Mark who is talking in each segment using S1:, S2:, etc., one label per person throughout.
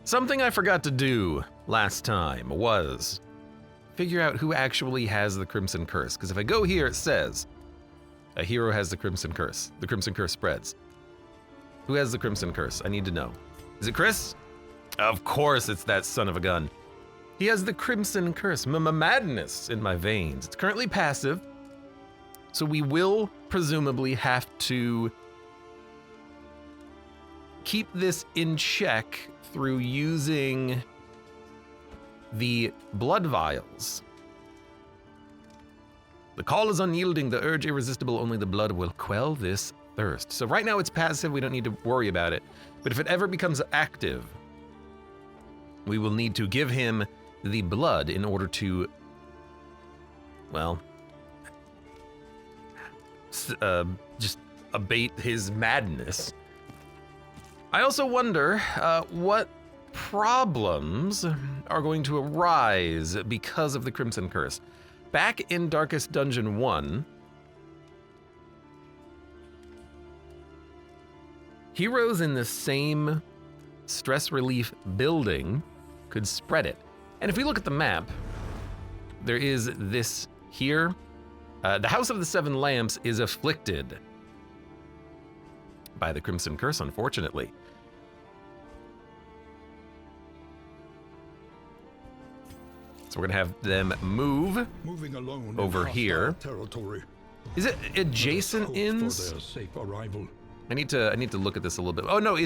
S1: Something I forgot to do last time was figure out who actually has the Crimson Curse. Because if I go here, it says a hero has the Crimson Curse. The Crimson Curse spreads. Who has the Crimson Curse? I need to know. Is it Chris? Of course it's that son of a gun. He has the Crimson Curse. Madness in my veins. It's currently passive, so we will presumably have to keep this in check through using the blood vials. The call is unyielding, the urge irresistible, only the blood will quell this thirst. So right now it's passive, we don't need to worry about it. But if it ever becomes active, we will need to give him the blood in order to, well, just abate his madness. I also wonder what problems are going to arise because of the Crimson Curse. Back in Darkest Dungeon 1, heroes in the same stress relief building could spread it. And if we look at the map, there is this here. The House of the Seven Lamps is afflicted by the Crimson Curse, unfortunately. So we're gonna have them move over here.
S2: Territory.
S1: Is it adjacent inns? I need to look at this a little bit. Oh no,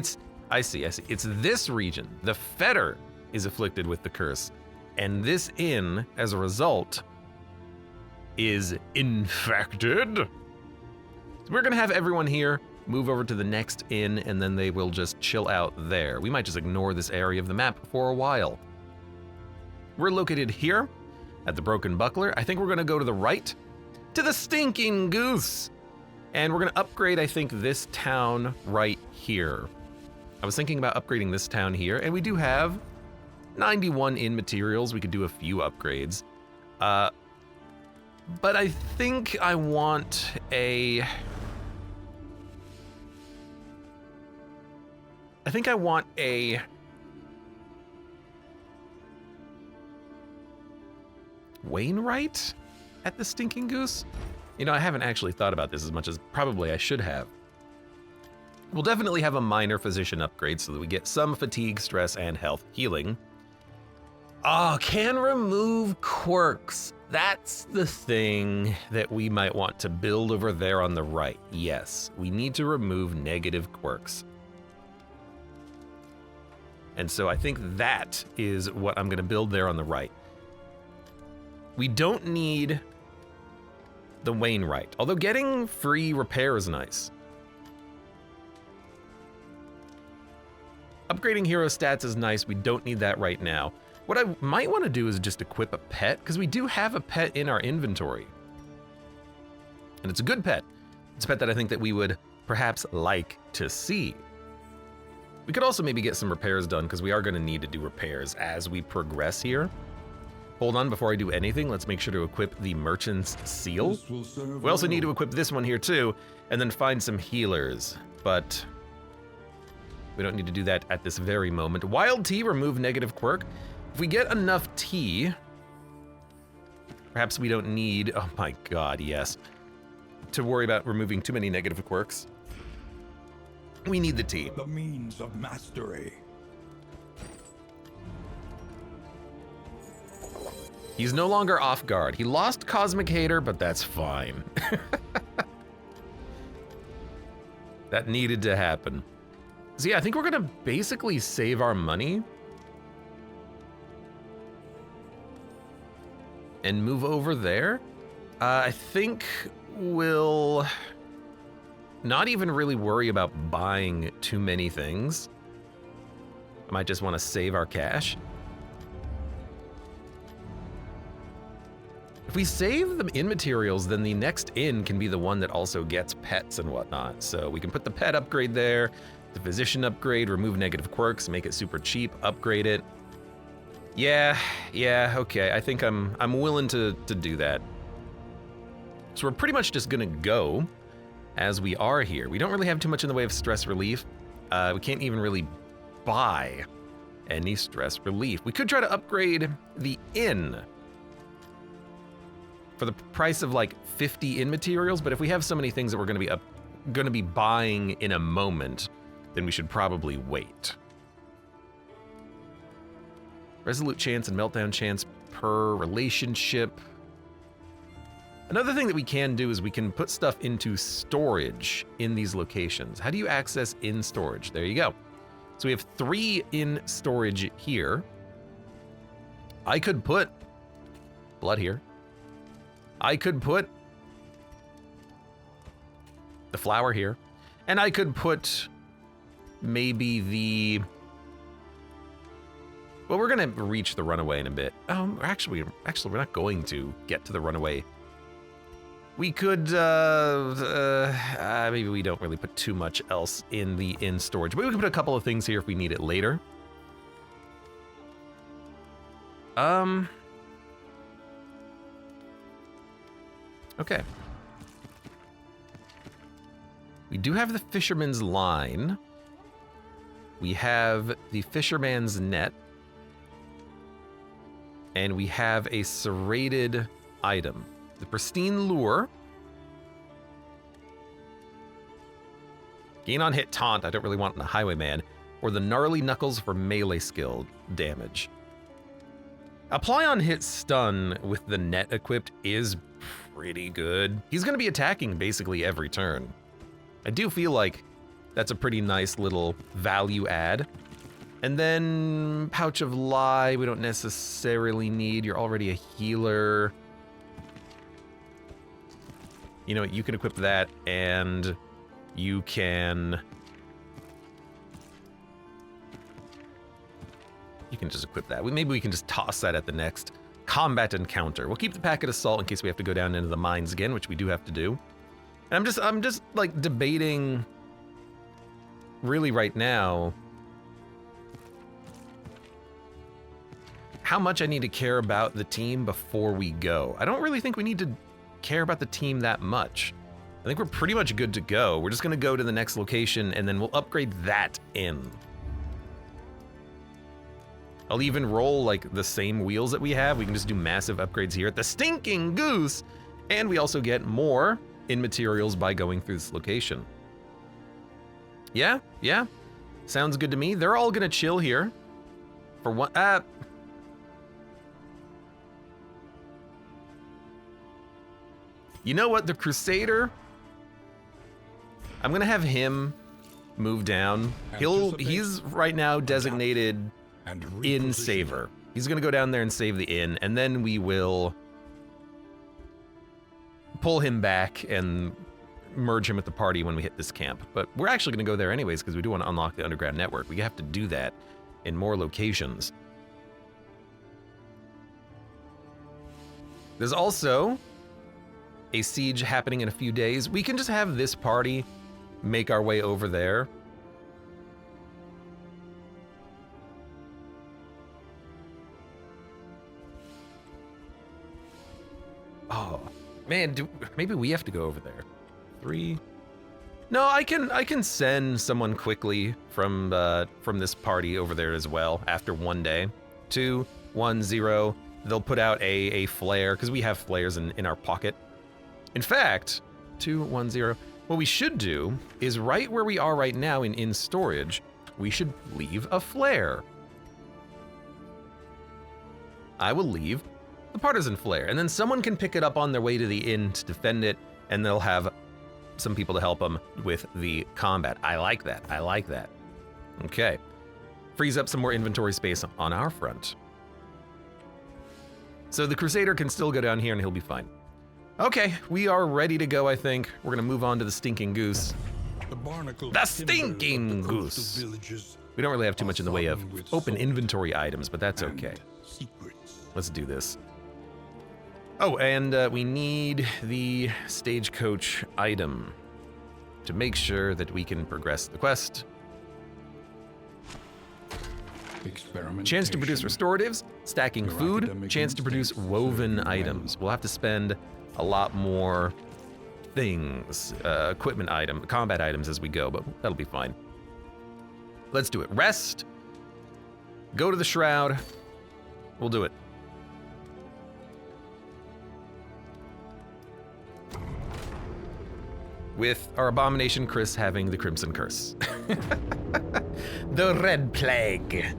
S1: I see. It's this region. The Fetter is afflicted with the curse, and this inn, as a result, is infected. So we're gonna have everyone here move over to the next inn, and then they will just chill out there. We might just ignore this area of the map for a while. We're located here at the Broken Buckler. I think we're gonna go to the right to the Stinking Goose. And we're gonna upgrade, I think, this town right here. I was thinking about upgrading this town here, and we do have 91 in materials. We could do a few upgrades. But I think I want a Wainwright at the Stinking Goose? You know, I haven't actually thought about this as much as probably I should have. We'll definitely have a minor physician upgrade so that we get some fatigue, stress, and health healing. Oh, can remove quirks. That's the thing that we might want to build over there on the right. Yes, we need to remove negative quirks. And so I think that is what I'm gonna build there on the right. We don't need the Wainwright, although getting free repair is nice. Upgrading hero stats is nice, we don't need that right now. What I might want to do is just equip a pet, because we do have a pet in our inventory. And it's a good pet. It's a pet that I think that we would perhaps like to see. We could also maybe get some repairs done, because we are going to need to do repairs as we progress here. Hold on, before I do anything, let's make sure to equip the Merchant's Seal. We also need to equip this one here too, and then find some healers, but we don't need to do that at this very moment. Wild Tea, remove negative quirk. If we get enough tea, perhaps we don't need, oh my god, yes, to worry about removing too many negative quirks. We need the tea.
S2: The means of mastery.
S1: He's no longer off guard. He lost Cosmic Hater, but that's fine. That needed to happen. So yeah, I think we're gonna basically save our money and move over there. I think we'll not even really worry about buying too many things. I might just want to save our cash. If we save them in materials, then the next inn can be the one that also gets pets and whatnot. So we can put the pet upgrade there, the physician upgrade, remove negative quirks, make it super cheap, upgrade it. Yeah, okay. I think I'm willing to do that. So we're pretty much just gonna go as we are here. We don't really have too much in the way of stress relief. We can't even really buy any stress relief. We could try to upgrade the inn for the price of like 50 inn materials, but if we have so many things that we're going to be buying in a moment, then we should probably wait. Resolute chance and meltdown chance per relationship. Another thing that we can do is we can put stuff into storage in these locations. How do you access in storage? There you go. So we have 3 in storage here. I could put blood here. I could put the flower here. And I could put maybe the... Well, we're going to reach the runaway in a bit. Actually, we're not going to get to the runaway. We could, maybe we don't really put too much else in the in storage, but we can put a couple of things here if we need it later. Okay. We do have the fisherman's line. We have the fisherman's net. And we have a serrated item. The pristine lure. Gain on hit taunt, I don't really want in the highwayman. Or the gnarly knuckles for melee skill damage. Apply on hit stun with the net equipped is pretty good. He's going to be attacking basically every turn. I do feel like that's a pretty nice little value add. And then Pouch of Lie, we don't necessarily need. You're already a healer. You know what, you can equip that, and you can... You can just equip that. Maybe we can just toss that at the next combat encounter. We'll keep the packet of salt in case we have to go down into the mines again, which we do have to do. And I'm just like debating really right now how much I need to care about the team before we go. I don't really think we need to care about the team that much. I think we're pretty much good to go. We're just gonna go to the next location and then we'll upgrade that in. I'll even roll like the same wheels that we have. We can just do massive upgrades here at the Stinking Goose. And we also get more in materials by going through this location. Yeah. Sounds good to me. They're all gonna chill here. For one, you know what, the Crusader, I'm gonna have him move down. He's right now designated inn saver. He's gonna go down there and save the inn, and then we will pull him back and merge him with the party when we hit this camp. But we're actually gonna go there anyways because we do want to unlock the underground network. We have to do that in more locations. There's also a siege happening in a few days. We can just have this party make our way over there. Oh man, maybe we have to go over there. 3. No, I can send someone quickly from this party over there as well after one day. 2, 1, 0. They'll put out a flare because we have flares in our pocket. In fact, 2, 1, 0. What we should do is right where we are right now in storage, we should leave a flare. I will leave the partisan flare, and then someone can pick it up on their way to the inn to defend it, and they'll have some people to help them with the combat. I like that. I like that. Okay. Frees up some more inventory space on our front. So the Crusader can still go down here and he'll be fine. Okay, we are ready to go, I think. We're gonna move on to the Stinking Goose. The Stinking Goose! We don't really have too much in the way of open inventory items, but that's okay. Let's do this. Oh, and we need the stagecoach item to make sure that we can progress the quest. Chance to produce restoratives, stacking food, chance to produce woven items. We'll have to spend a lot more things, equipment combat items as we go, but that'll be fine. Let's do it. Rest, Go to the shroud. We'll do it. With our abomination Chris having the Crimson Curse. The Red Plague.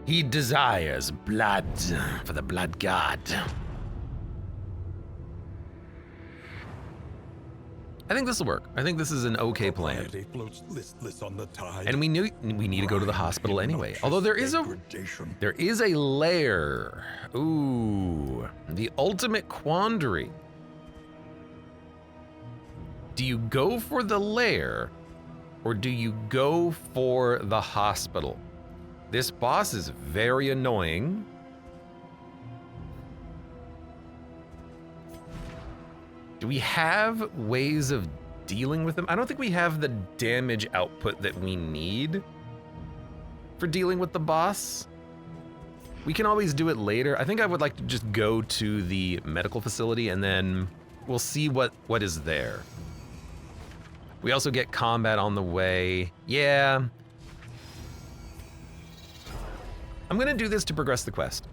S1: He desires blood for the Blood God. I think this will work. I think this is an okay plan. And we need to go to the hospital anyway. Although there is a lair. Ooh, the ultimate quandary. Do you go for the lair or do you go for the hospital? This boss is very annoying. Do we have ways of dealing with them? I don't think we have the damage output that we need for dealing with the boss. We can always do it later. I think I would like to just go to the medical facility and then we'll see what is there. We also get combat on the way. Yeah. I'm gonna do this to progress the quest.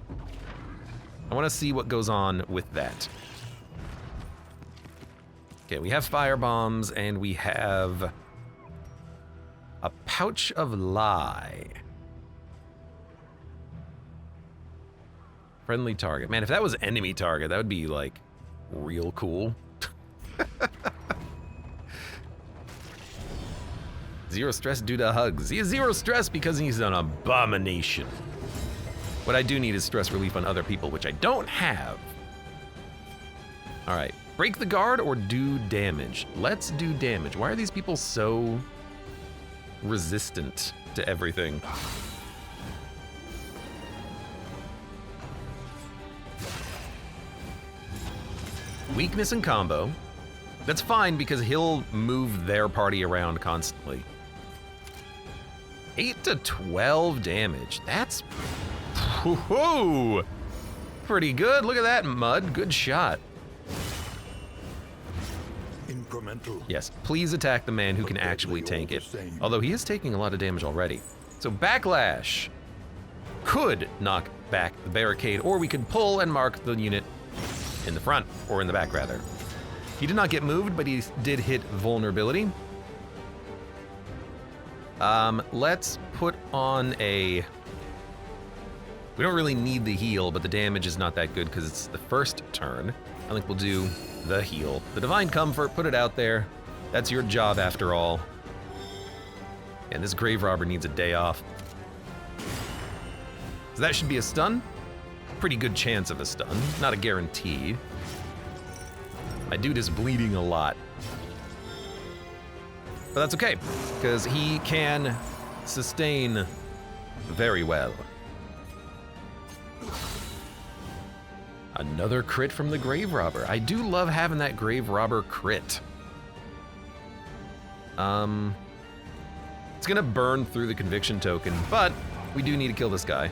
S1: I wanna see what goes on with that. Okay, we have fire bombs and we have a pouch of lye. Friendly target. Man, if that was enemy target, that would be like real cool. Zero stress due to hugs. He has zero stress because he's an abomination. What I do need is stress relief on other people, which I don't have. All right, break the guard or do damage? Let's do damage. Why are these people so resistant to everything? Weakness and combo. That's fine because he'll move their party around constantly. 8 to 12 damage. That's pretty good. Look at that, Mud. Good shot.
S2: Incremental.
S1: Yes, please attack the man who can actually tank it. Although he is taking a lot of damage already. So Backlash could knock back the barricade, or we could pull and mark the unit in the front, or in the back rather. He did not get moved, but he did hit vulnerability. Let's put on a... We don't really need the heal, but the damage is not that good because it's the first turn. I think we'll do the heal. The Divine Comfort, put it out there. That's your job after all. And this Grave Robber needs a day off. So that should be a stun. Pretty good chance of a stun, not a guarantee. My dude is bleeding a lot. But that's okay, because he can sustain very well. Another crit from the Grave Robber. I do love having that Grave Robber crit. It's gonna burn through the conviction token, but we do need to kill this guy.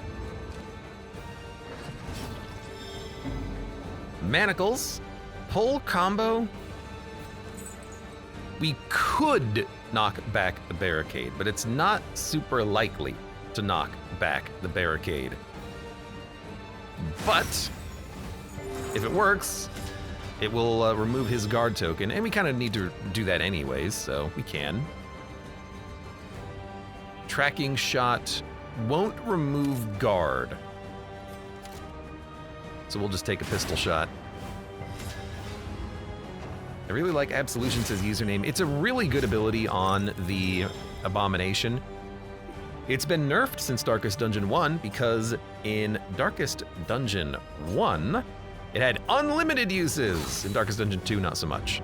S1: Manacles, pull combo. We could knock back the barricade, but it's not super likely to knock back the barricade. But if it works, it will remove his guard token, and we kind of need to do that anyways, so we can. Tracking shot won't remove guard, so we'll just take a pistol shot. I really like Absolution's username. It's a really good ability on the Abomination. It's been nerfed since Darkest Dungeon 1 because in Darkest Dungeon 1, it had unlimited uses. In Darkest Dungeon 2, not so much.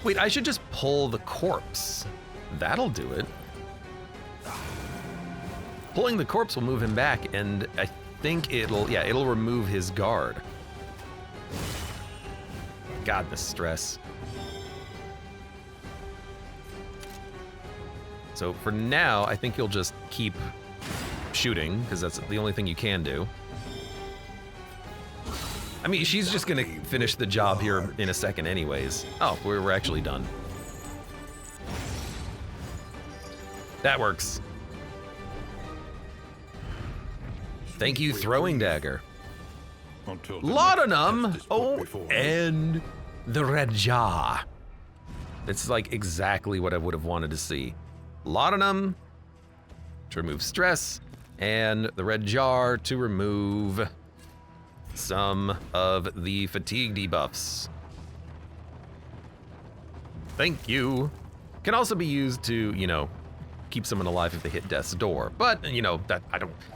S1: Wait, I should just pull the corpse. That'll do it. Pulling the corpse will move him back, and I think it'll remove his guard. God, the stress. So for now, I think you'll just keep shooting, because that's the only thing you can do. I mean, she's just gonna finish the job here in a second anyways. Oh, we're actually done. That works. Thank you, throwing dagger.
S2: Until the
S1: Laudanum.
S2: next test is put
S1: Oh,
S2: before me.
S1: and the red jar. It's like exactly what I would have wanted to see. Laudanum to remove stress, and the red jar to remove some of the fatigue debuffs. Thank you. Can also be used to, you know, keep someone alive if they hit death's door. But, you know,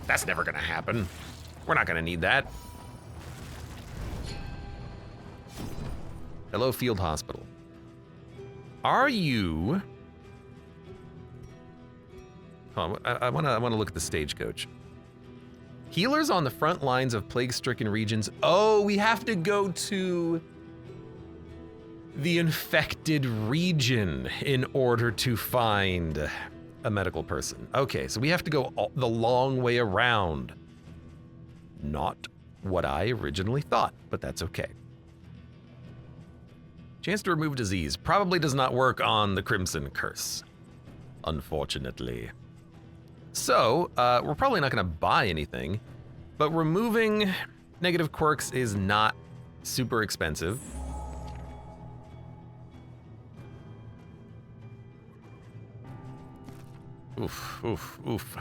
S1: that's never gonna happen. We're not gonna need that. Hello, Field Hospital. Are you... Oh, I wanna look at the stagecoach. Healers on the front lines of plague-stricken regions. Oh, we have to go to the infected region in order to find a medical person. Okay, so we have to go the long way around. Not what I originally thought, but that's okay. Chance to remove disease probably does not work on the Crimson Curse, unfortunately. So, we're probably not gonna buy anything, but removing negative quirks is not super expensive. Oof, oof, oof.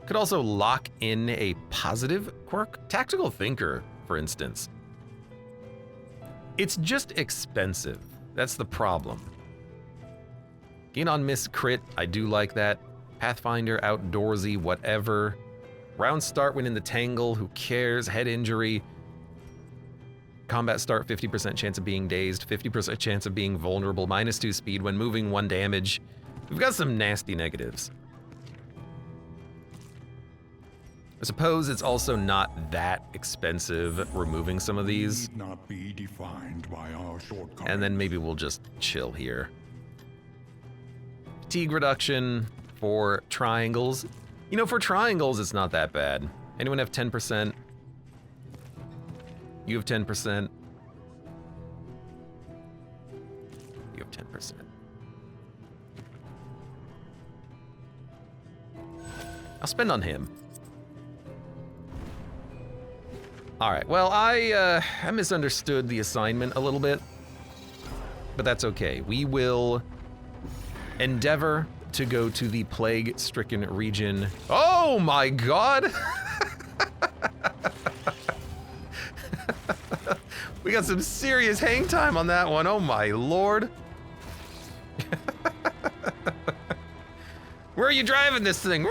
S1: Could also lock in a positive quirk. Tactical Thinker, for instance. It's just expensive. That's the problem. Gain on miss crit, I do like that. Pathfinder, outdoorsy, whatever. Round start when in the tangle, who cares? Head injury. Combat start, 50% chance of being dazed, 50% chance of being vulnerable, -2 speed when moving, 1 damage. We've got some nasty negatives. I suppose it's also not that expensive removing some of these.
S2: Need not be defined by our shortcomings.
S1: And then maybe we'll just chill here. Fatigue reduction for triangles. You know, for triangles, it's not that bad. Anyone have 10%? You have 10%. You have 10%. I'll spend on him. All right, well, I misunderstood the assignment a little bit, but that's okay. We will endeavor to go to the plague-stricken region. Oh my God! We got some serious hang time on that one, oh my Lord. Where are you driving this thing?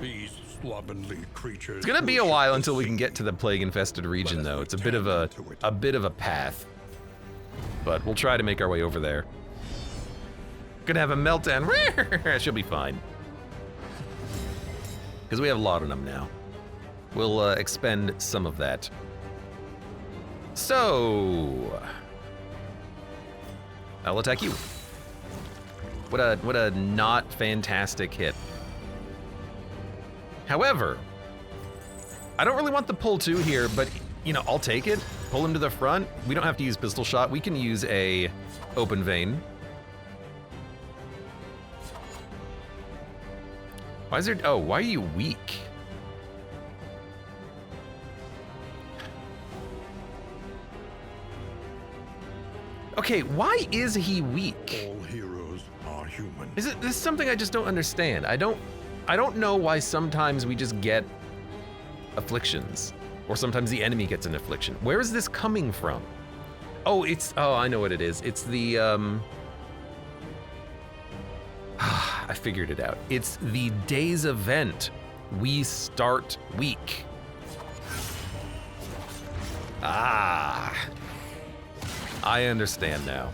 S2: These slovenly creatures.
S1: It's gonna be a while until we can get to the plague-infested region, though. It's a bit of a path, but we'll try to make our way over there. Gonna have a meltdown. She'll be fine, because we have laudanum now. We'll expend some of that. So I'll attack you. What a not fantastic hit. However, I don't really want the pull 2 here, but you know, I'll take it. Pull him to the front. We don't have to use pistol shot. We can use a open vein. Why is there, oh, why are you weak? Okay, why is he weak?
S2: All heroes are human.
S1: This is something I just don't understand. I don't know why sometimes we just get afflictions, or sometimes the enemy gets an affliction. Where is this coming from? Oh, I know what it is. It's the, I figured it out. It's the day's event. We start weak. Ah. I understand now.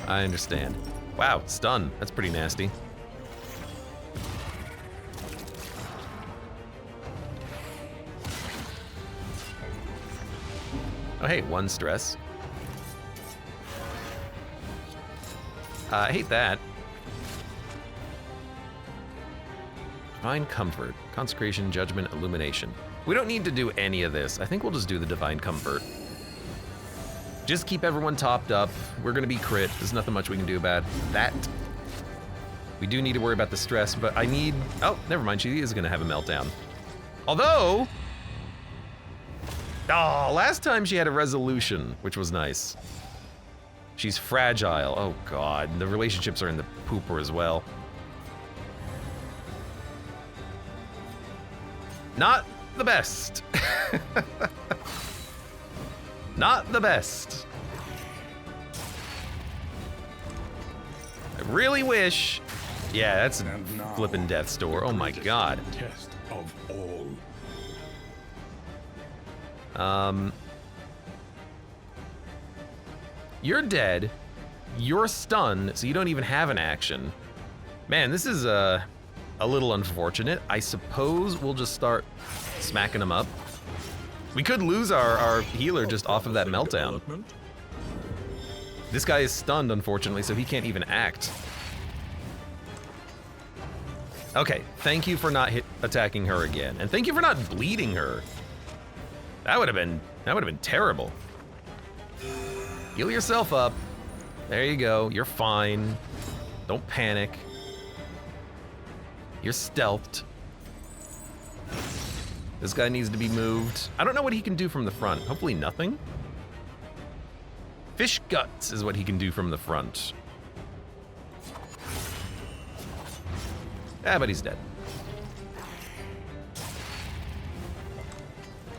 S1: I understand. Wow, stun. That's pretty nasty. Oh, hey, 1 stress. I hate that. Divine Comfort. Consecration, Judgment, Illumination. We don't need to do any of this. I think we'll just do the Divine Comfort. Just keep everyone topped up. We're gonna be crit. There's nothing much we can do about that. We do need to worry about the stress, but I need... Oh, never mind, she is gonna have a meltdown. Although... Oh, last time she had a resolution, which was nice. She's fragile. Oh god, the relationships are in the pooper as well. Not the best. Not the best. I really wish... Yeah, that's a flippin' death's door. Oh my god.
S2: Test of all.
S1: You're dead. You're stunned, so you don't even have an action. Man, this is a little unfortunate. I suppose we'll just start smacking him up. We could lose our healer just off of that meltdown. This guy is stunned, unfortunately, so he can't even act. Okay, thank you for not attacking her again, and thank you for not bleeding her. That would have been terrible. Heal yourself up. There you go. You're fine. Don't panic. You're stealthed. This guy needs to be moved. I don't know what he can do from the front. Hopefully nothing. Fish guts is what he can do from the front. Ah, but he's dead.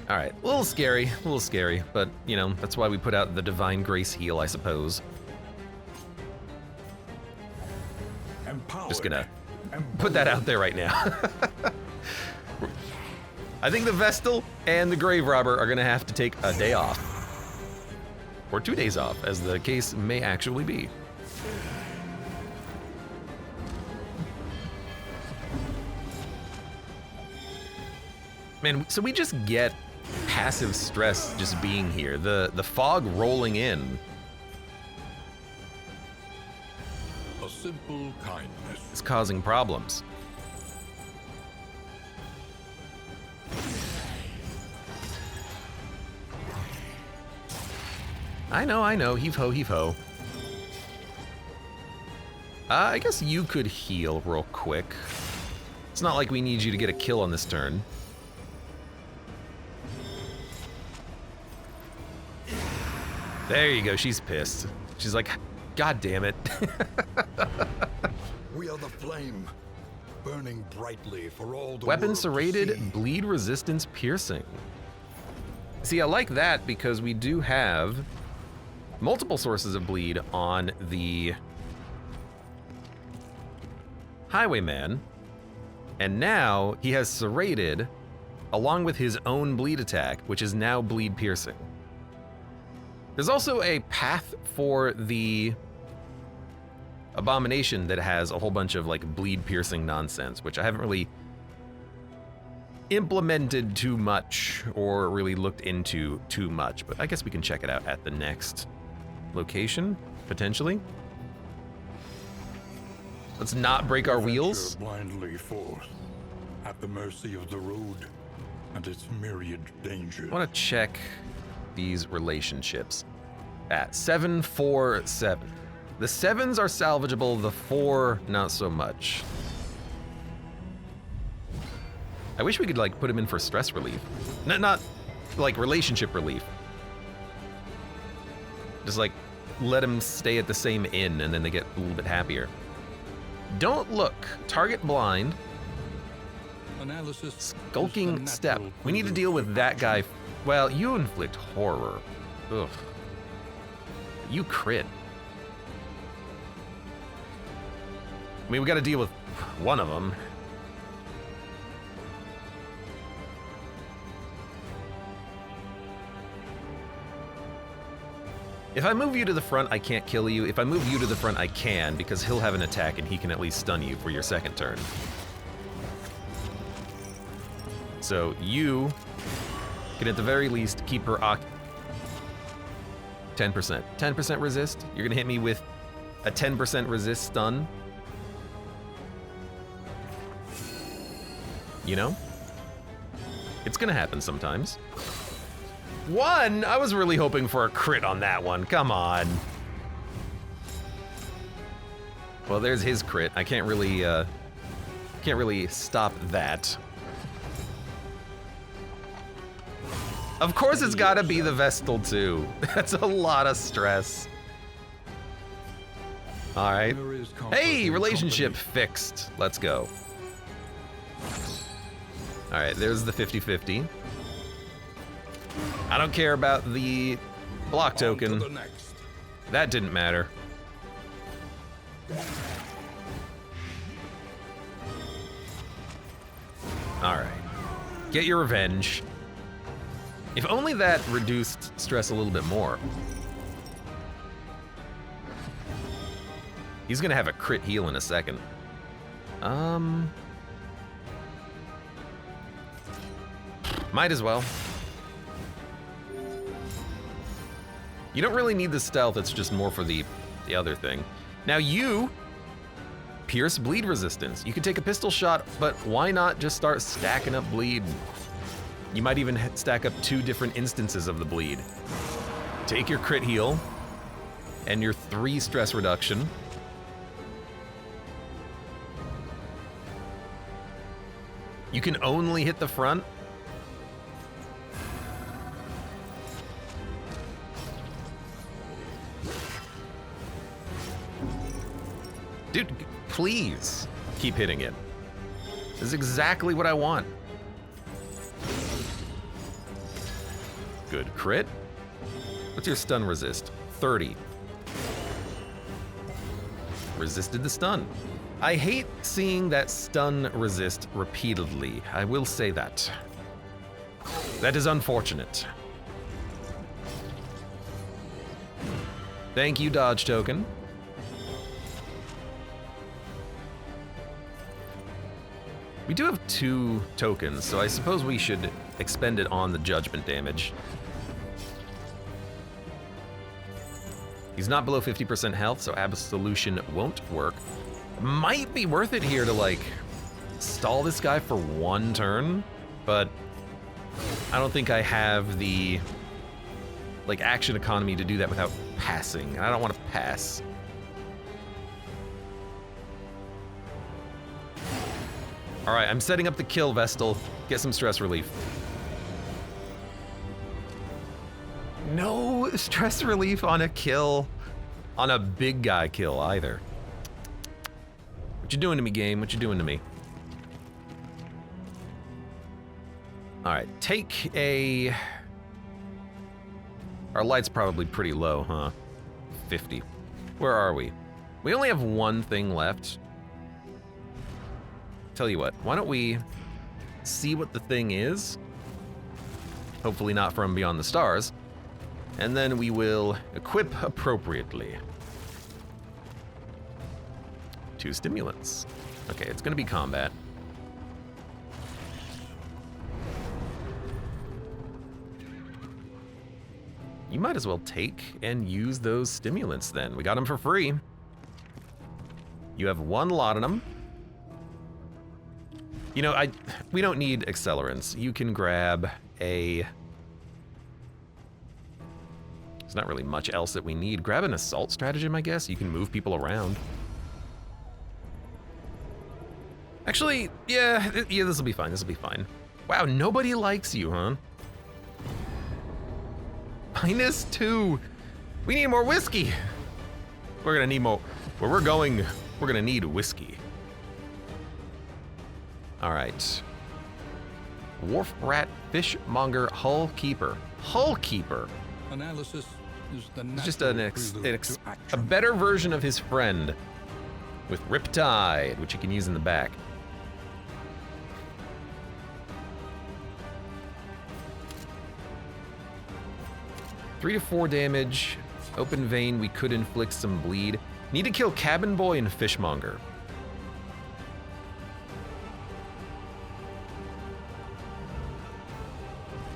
S1: All right, a little scary, but you know, that's why we put out the Divine Grace heal, I suppose. Just gonna put that out there right now. I think the Vestal and the Grave Robber are gonna have to take a day off. Or 2 days off, as the case may actually be. Man, so we just get passive stress just being here. The fog rolling in.
S2: A simple kindness.
S1: Is causing problems. I know, heave ho, heave ho. I guess you could heal real quick. It's not like we need you to get a kill on this turn. There you go, she's pissed. She's like, God damn it.
S2: We are the flame, burning brightly for all the
S1: Weapon
S2: world to
S1: serrated,
S2: see.
S1: bleed resistance piercing. See, I like that because we do have multiple sources of bleed on the Highwayman, and now he has serrated along with his own bleed attack, which is now bleed piercing. There's also a path for the Abomination that has a whole bunch of like bleed piercing nonsense, which I haven't really implemented too much or really looked into too much, but I guess we can check it out at the next location, potentially. Let's not break our wheels.
S2: Venture blindly forth, at the mercy of the road and its myriad dangers.
S1: I want to check these relationships. At 7, 4, 7. The 7s are salvageable, the 4 not so much. I wish we could like put him in for stress relief. Not like relationship relief. Just like let him stay at the same inn and then they get a little bit happier. Don't look. Target blind.
S2: Analysis.
S1: Skulking step. We need to deal with that guy. Well, you inflict horror. Ugh. You crit. I mean, we gotta deal with one of them. If I move you to the front, I can't kill you. If I move you to the front, I can, because he'll have an attack and he can at least stun you for your second turn. So you can at the very least keep her 10%. 10% resist? You're gonna hit me with a 10% resist stun? You know? It's gonna happen sometimes. 1? I was really hoping for a crit on that one. Come on. Well, there's his crit. I can't really stop that. Of course it's gotta be the Vestal too. That's a lot of stress. All right. Hey, relationship fixed. Let's go. All right, there's the 50-50. I don't care about the block token. That didn't matter. All right, get your revenge. If only that reduced stress a little bit more. He's gonna have a crit heal in a second. Might as well. You don't really need the stealth, it's just more for the other thing. Now you pierce bleed resistance. You could take a pistol shot, but why not just start stacking up bleed? You might even stack up 2 different instances of the bleed. Take your crit heal and your 3 stress reduction. You can only hit the front. Dude, please keep hitting it. This is exactly what I want. Good crit. What's your stun resist? 30. Resisted the stun. I hate seeing that stun resist repeatedly. I will say that. That is unfortunate. Thank you, dodge token. We do have 2 tokens, so I suppose we should expend it on the judgment damage. He's not below 50% health, so Absolution won't work. Might be worth it here to, like, stall this guy for 1 turn, but I don't think I have the, like, action economy to do that without passing, and I don't want to pass. All right, I'm setting up the kill, Vestal. Get some stress relief. No stress relief on a kill, on a big guy kill either. What you doing to me, game? What you doing to me? All right, take a... Our light's probably pretty low, huh? 50. Where are we? We only have 1 thing left. Tell you what, why don't we see what the thing is? Hopefully not from Beyond the Stars. And then we will equip appropriately. 2 stimulants. Okay, it's gonna be combat. You might as well take and use those stimulants then. We got them for free. You have 1 laudanum. You know, we don't need accelerants. You can grab a... There's not really much else that we need. Grab an assault stratagem, I guess. You can move people around. Actually, yeah, this will be fine. This will be fine. Wow, nobody likes you, huh? -2. We need more whiskey. We're gonna need more. Where we're going, we're gonna need whiskey. All right. Wharf rat, fishmonger, hull keeper. Hull keeper.
S2: Analysis is the
S1: It's just a better version of his friend with Riptide, which you can use in the back. Three to 4 damage. Open vein, we could inflict some bleed. Need to kill Cabin Boy and Fishmonger.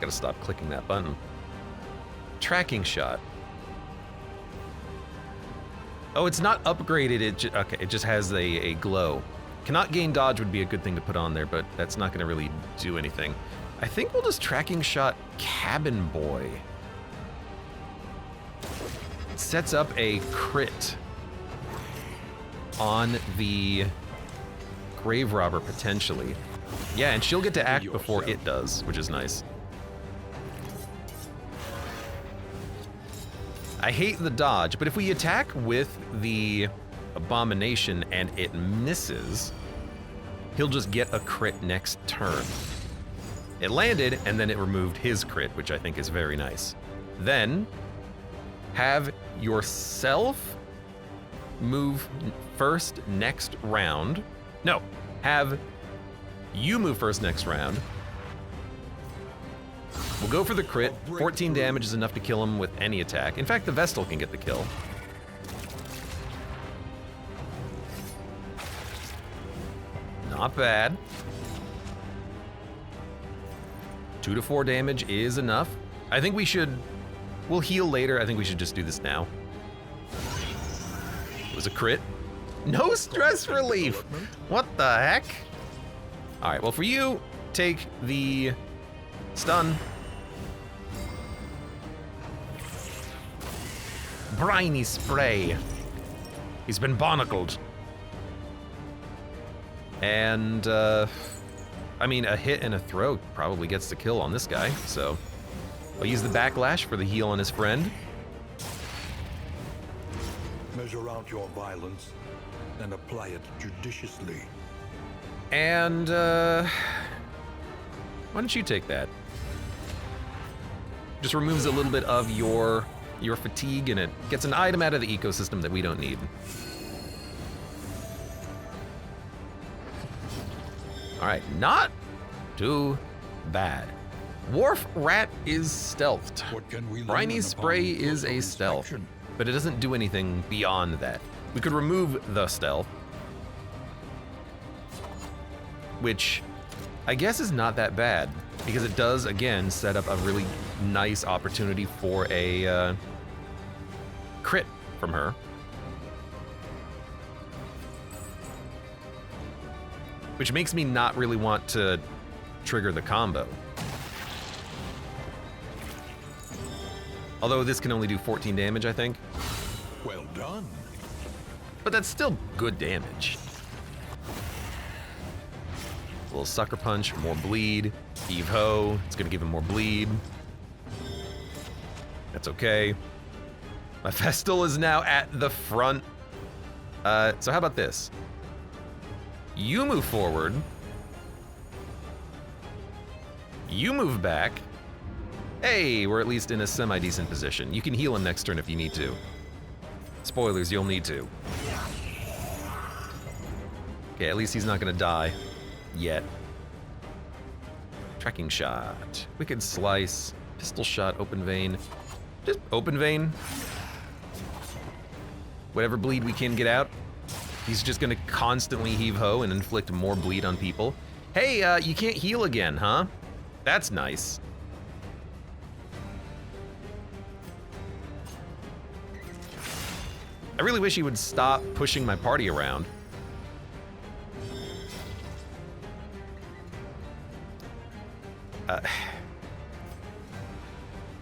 S1: Gotta stop clicking that button. Tracking shot. Oh, it's not upgraded, it just has a glow. Cannot gain dodge would be a good thing to put on there, but that's not gonna really do anything. I think we'll just tracking shot Cabin Boy. It sets up a crit. on the grave robber potentially. Yeah, and she'll get to act before it does, which is nice. I hate the dodge, but if we attack with the abomination and it misses, he'll just get a crit next turn. It landed, and then it removed his crit, which I think is very nice. Then, have yourself move first next round. No, have you move first next round. We'll go for the crit. 14 damage is enough to kill him with any attack. In fact, the Vestal can get the kill. Not bad. 2 to 4 damage is enough. I think we should, we'll heal later. I think we should just do this now. It was a crit. No stress relief. What the heck? All right, well for you, take the stun. Briny spray. He's been barnacled. And, I mean, a hit and a throw probably gets the kill on this guy, so I'll use the backlash for the heal on his friend.
S2: Measure out your violence and apply it judiciously.
S1: And, why don't you take that? Just removes a little bit of your fatigue, and it gets an item out of the ecosystem that we don't need. All right, not too bad. Wharf Rat is stealthed. Briny Spray is a stealth, but it doesn't do anything beyond that. We could remove the stealth, which I guess is not that bad, because it does, again, set up a really nice opportunity for a crit from her. Which makes me not really want to trigger the combo. Although this can only do 14 damage, I think.
S2: Well done.
S1: But that's still good damage. A little sucker punch, more bleed. Heave ho, it's gonna give him more bleed. That's okay. My Vestal is now at the front. So how about this? You move forward. You move back. Hey, we're at least in a semi-decent position. You can heal him next turn if you need to. Spoilers, you'll need to. Okay, at least he's not gonna die. Yet. Tracking shot. Wicked slice. Pistol shot, open vein. Just open vein. Whatever bleed we can get out. He's just gonna constantly heave ho and inflict more bleed on people. Hey, you can't heal again, huh? That's nice. I really wish he would stop pushing my party around.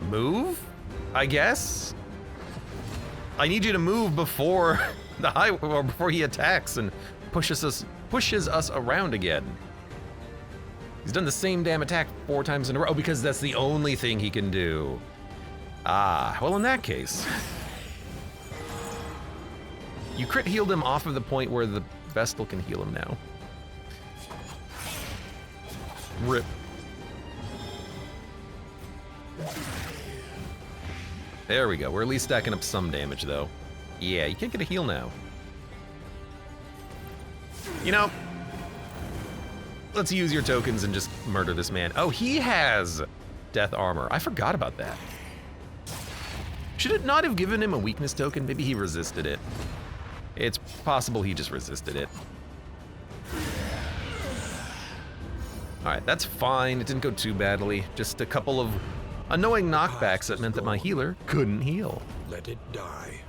S1: Move, I guess? I need you to move before the highway, or before he attacks and pushes us around again. He's done the same damn attack 4 times in a row because that's the only thing he can do. Ah, well in that case. You crit healed him off of the point where the Vestal can heal him now. Rip. There we go. We're at least stacking up some damage, though. Yeah, you can't get a heal now. You know, let's use your tokens and just murder this man. Oh, he has death armor. I forgot about that. Should it not have given him a weakness token? Maybe he resisted it. It's possible he just resisted it. All right, that's fine. It didn't go too badly. Just a couple of annoying knockbacks that meant that my healer couldn't heal.
S2: Let it die.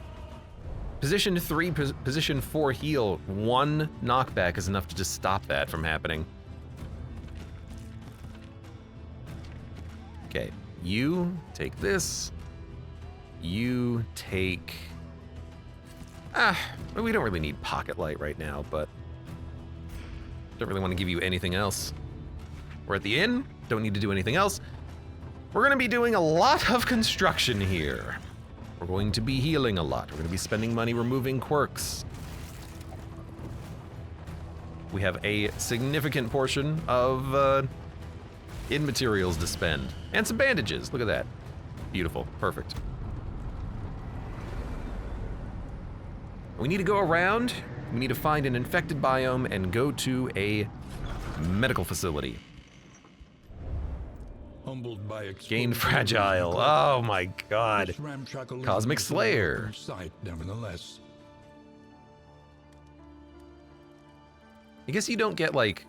S1: Position 3, position 4 heal. 1 knockback is enough to just stop that from happening. Okay, you take this. You take We don't really need pocket light right now, but don't really want to give you anything else. We're at the inn, don't need to do anything else. We're gonna be doing a lot of construction here. We're going to be healing a lot. We're gonna be spending money removing quirks. We have a significant portion of inn materials to spend. And some bandages, look at that. Beautiful, perfect. We need to go around, we need to find an infected biome and go to a medical facility.
S2: Humbled by
S1: Gain fragile, oh my god. Cosmic Slayer.
S2: Sight, nevertheless.
S1: I guess you don't get like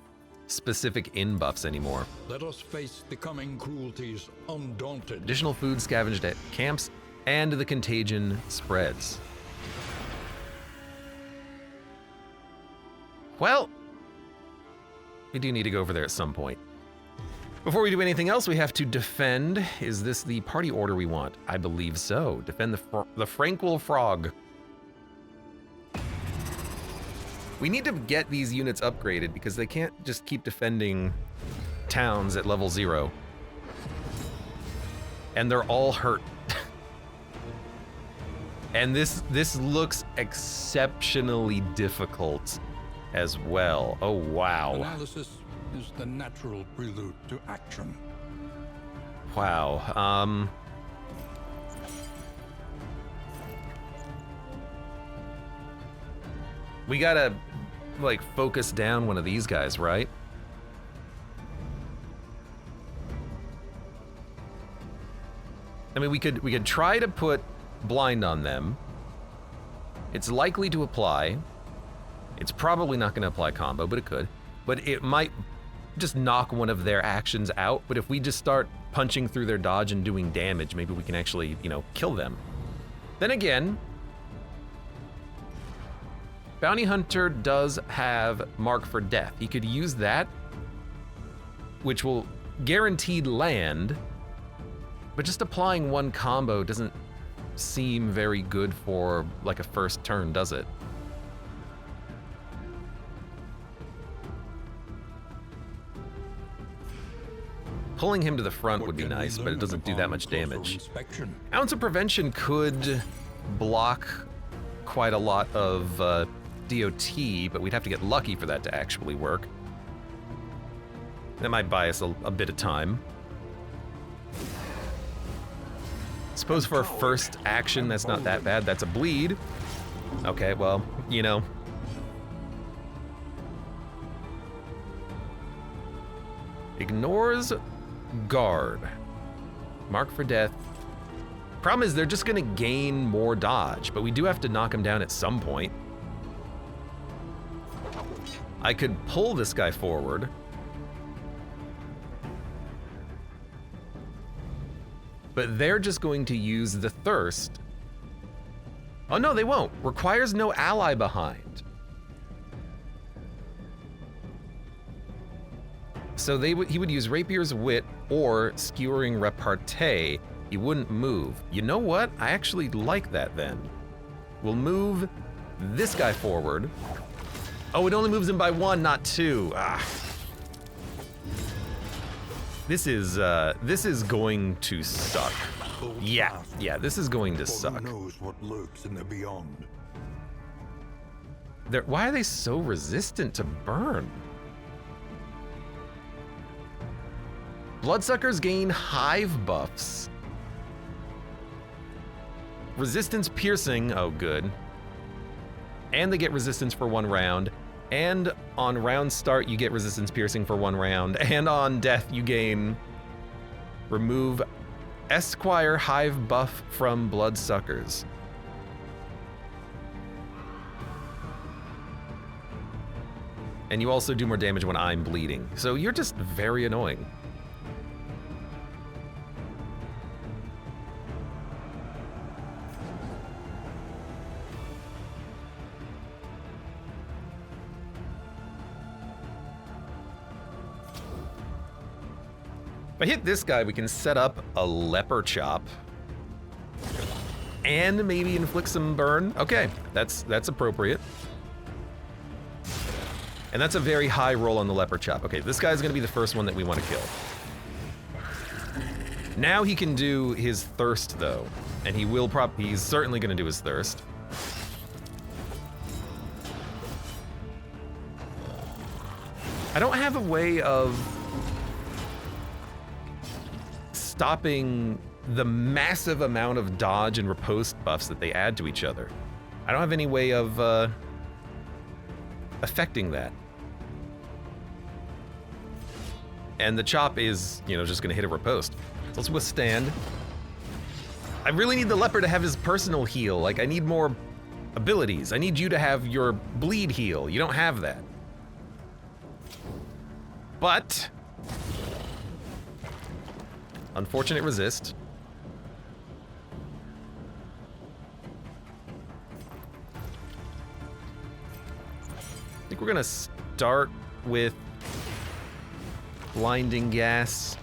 S1: specific inn buffs anymore.
S2: Let us face the coming cruelties undaunted.
S1: Additional food scavenged at camps and the contagion spreads. Well, we do need to go over there at some point. Before we do anything else, we have to defend. Is this the party order we want? I believe so. Defend the Franquil Frog. We need to get these units upgraded because they can't just keep defending towns at level 0. And they're all hurt. And this looks exceptionally difficult as well. Oh, wow.
S2: Analysis is the natural prelude to action.
S1: Wow. We gotta, like, focus down one of these guys, right? I mean, we could try to put blind on them. It's likely to apply. It's probably not going to apply combo, but it could. But it might just knock one of their actions out. But if we just start punching through their dodge and doing damage, maybe we can actually, you know, kill them. Then again, Bounty Hunter does have Mark for Death. He could use that, which will guaranteed land, but just applying one combo doesn't seem very good for like a first turn, does it? Pulling him to the front would be nice, but it doesn't do that much damage. Ounce of Prevention could block quite a lot of DOT, but we'd have to get lucky for that to actually work. That might buy us a bit of time. Suppose for a first action, that's not that bad. That's a bleed. Okay, well, you know. Ignores guard. Mark for Death. Problem is they're just gonna gain more dodge, but we do have to knock him down at some point. I could pull this guy forward. But they're just going to use the Thirst. Oh no, they won't. Requires no ally behind. So he would use Rapier's Wit or Skewering Repartee. He wouldn't move. You know what? I actually like that then. We'll move this guy forward. Oh, it only moves him by 1, not 2. Ah. This is going to suck. Yeah, this is going to suck.
S2: Who knows what lurks in the beyond?
S1: Why are they so resistant to burn? Bloodsuckers gain hive buffs. Resistance piercing, oh good. And they get resistance for 1 round. And on round start, you get resistance piercing for 1 round. And on death, you gain remove Esquire hive buff from Bloodsuckers. And you also do more damage when I'm bleeding. So you're just very annoying. If I hit this guy, we can set up a leper chop. and maybe inflict some burn. Okay, that's appropriate. And that's a very high roll on the leopard chop. Okay, this guy's gonna be the first one that we want to kill. Now he can do his thirst though, and he's certainly gonna do his thirst. I don't have a way of stopping the massive amount of dodge and riposte buffs that they add to each other. I don't have any way of affecting that. And the chop is, you know, just gonna hit a riposte. So let's withstand. I really need the leopard to have his personal heal. Like, I need more abilities. I need you to have your bleed heal. You don't have that. But unfortunate resist. I think we're gonna start with blinding gas.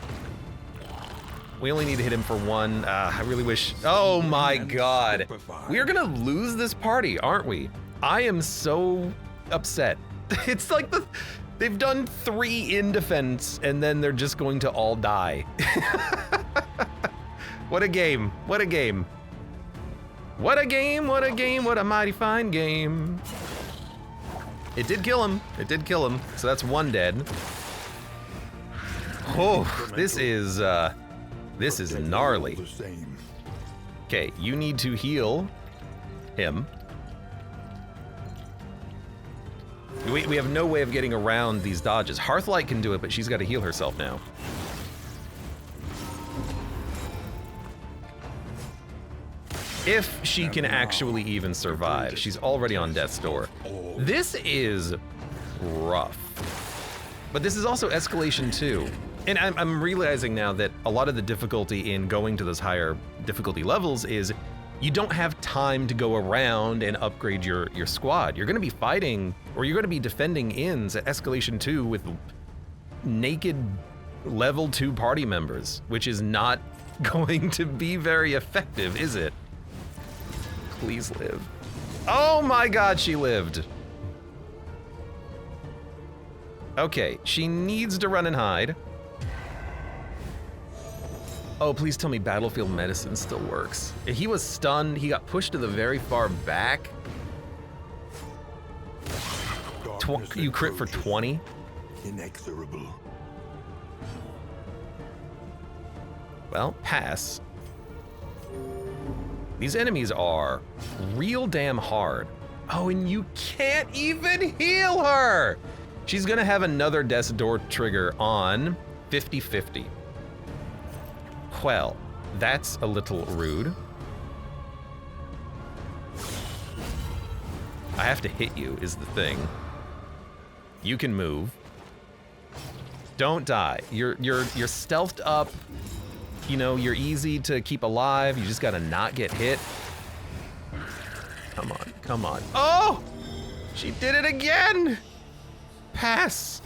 S1: We only need to hit him for one. I really wish. Oh my god. We are gonna lose this party, aren't we? I am so upset. It's like they've done 3 in defense and then they're just going to all die. What a game. What a game. What a game. What a game. What a mighty fine game. It did kill him. It did kill him. So that's 1 dead. Oh, this is gnarly. Okay, you need to heal him. We have no way of getting around these dodges. Hearthlight can do it, but she's got to heal herself now. If she can actually even survive. She's already on death's door. This is rough. But this is also escalation 2. And I'm realizing now that a lot of the difficulty in going to those higher difficulty levels is you don't have time to go around and upgrade your squad. You're gonna be fighting, or you're gonna be defending inns at escalation 2 with naked level 2 party members, which is not going to be very effective, is it? Please live. Oh my god, she lived. Okay, she needs to run and hide. Oh, please tell me battlefield medicine still works. He was stunned, he got pushed to the very far back. You crit for 20?
S2: Inexorable.
S1: Well, pass. These enemies are real damn hard. Oh, and you can't even heal her! She's gonna have another death's door trigger on 50-50. Well, that's a little rude. I have to hit you, is the thing. You can move. Don't die. You're stealthed up. You know, you're easy to keep alive. You just gotta not get hit. Come on, come on. Oh! She did it again! Pass.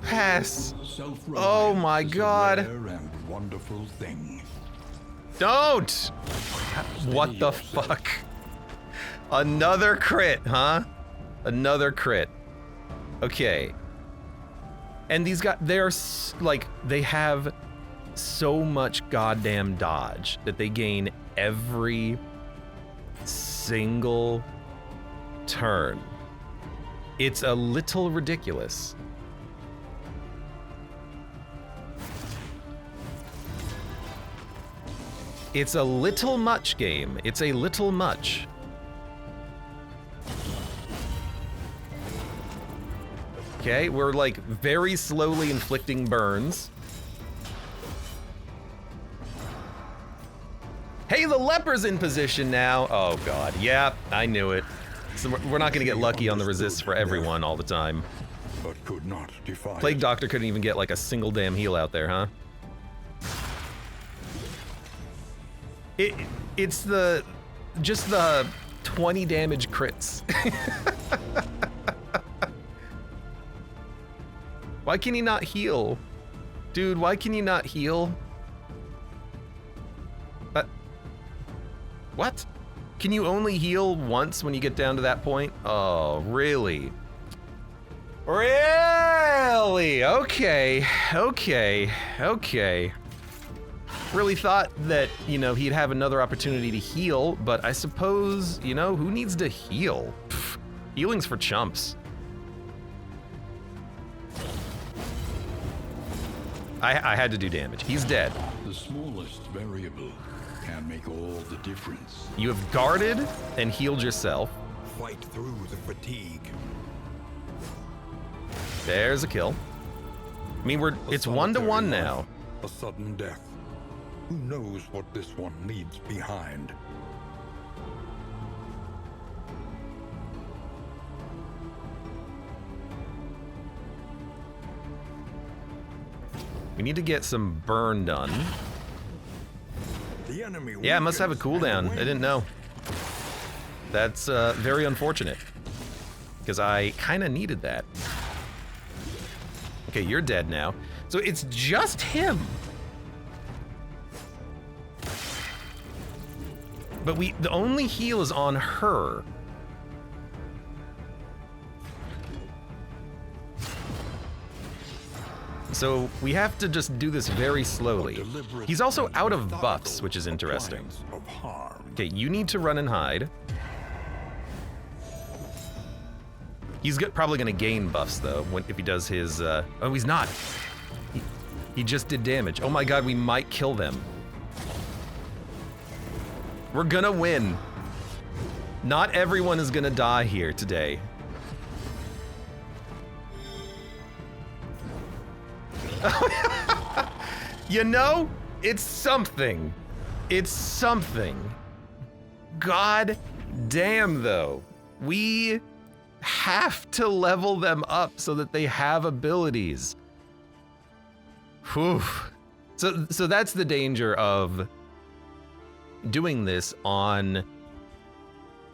S1: Pass. Oh my god.
S2: And wonderful thing.
S1: Don't! What the fuck? Another crit, huh? Another crit. Okay. And these guys, they have so much goddamn dodge that they gain every single turn. It's a little ridiculous. It's a little much, game. It's a little much. Okay, we're like very slowly inflicting burns. Hey, the leper's in position now. Oh god, yeah, I knew it. So we're not gonna get lucky on the resists for everyone all the time.
S2: But could not defy.
S1: Plague Doctor couldn't even get like a single damn heal out there, huh? It's just the 20 damage crits. Why can he not heal? Dude, why can you not heal? What? Can you only heal once when you get down to that point? Oh, really? Really? Okay. Really thought that, you know, he'd have another opportunity to heal, but I suppose, you know, who needs to heal? Pfft, healing's for chumps. I had to do damage. He's dead.
S2: The smallest variable can make all the difference.
S1: You have guarded and healed yourself.
S3: Fight through the fatigue.
S1: There's a kill. I mean, it's 1-to-1 now.
S2: A sudden death. Who knows what this one leaves behind?
S1: We need to get some burn done.
S3: The enemy
S1: Yeah, it must have a
S3: weakens
S1: cooldown.
S3: and
S1: I didn't know. That's very unfortunate, because I kind of needed that. Okay, you're dead now. So it's just him. But the only heal is on her. So we have to just do this very slowly. He's also out of buffs, which is interesting.
S2: Of harm.
S1: Okay, you need to run and hide. He's probably gonna gain buffs though, if he does his, oh, he's not. He just did damage. Oh my god, we might kill them. We're gonna win. Not everyone is gonna die here today. You know, it's something. It's something. God damn though. We have to level them up so that they have abilities. Whew. So that's the danger of doing this on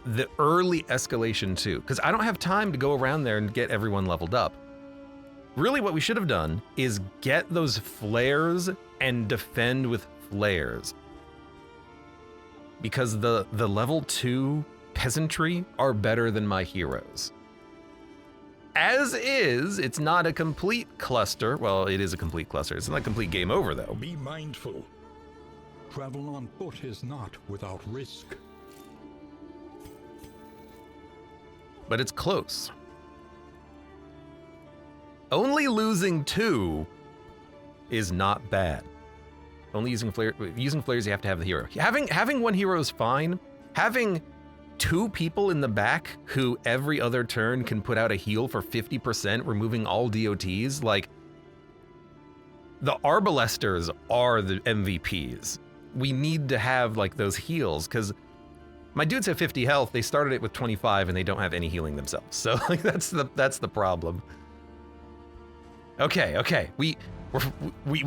S1: the early escalation too, because I don't have time to go around there and get everyone leveled up. Really what we should have done is get those flares and defend with flares. Because the level 2 peasantry are better than my heroes. As is, it's not a complete cluster. Well, it is a complete cluster. It's not a complete game over though.
S2: Be mindful. Travel on foot is not without risk.
S1: But it's close. Only losing 2 is not bad. Only using flares, you have to have the hero. Having one hero is fine. Having 2 people in the back who every other turn can put out a heal for 50%, removing all DOTs, like, the Arbalesters are the MVPs. We need to have like those heals, because my dudes have 50 health, they started it with 25 and they don't have any healing themselves. So like that's the problem. Okay, we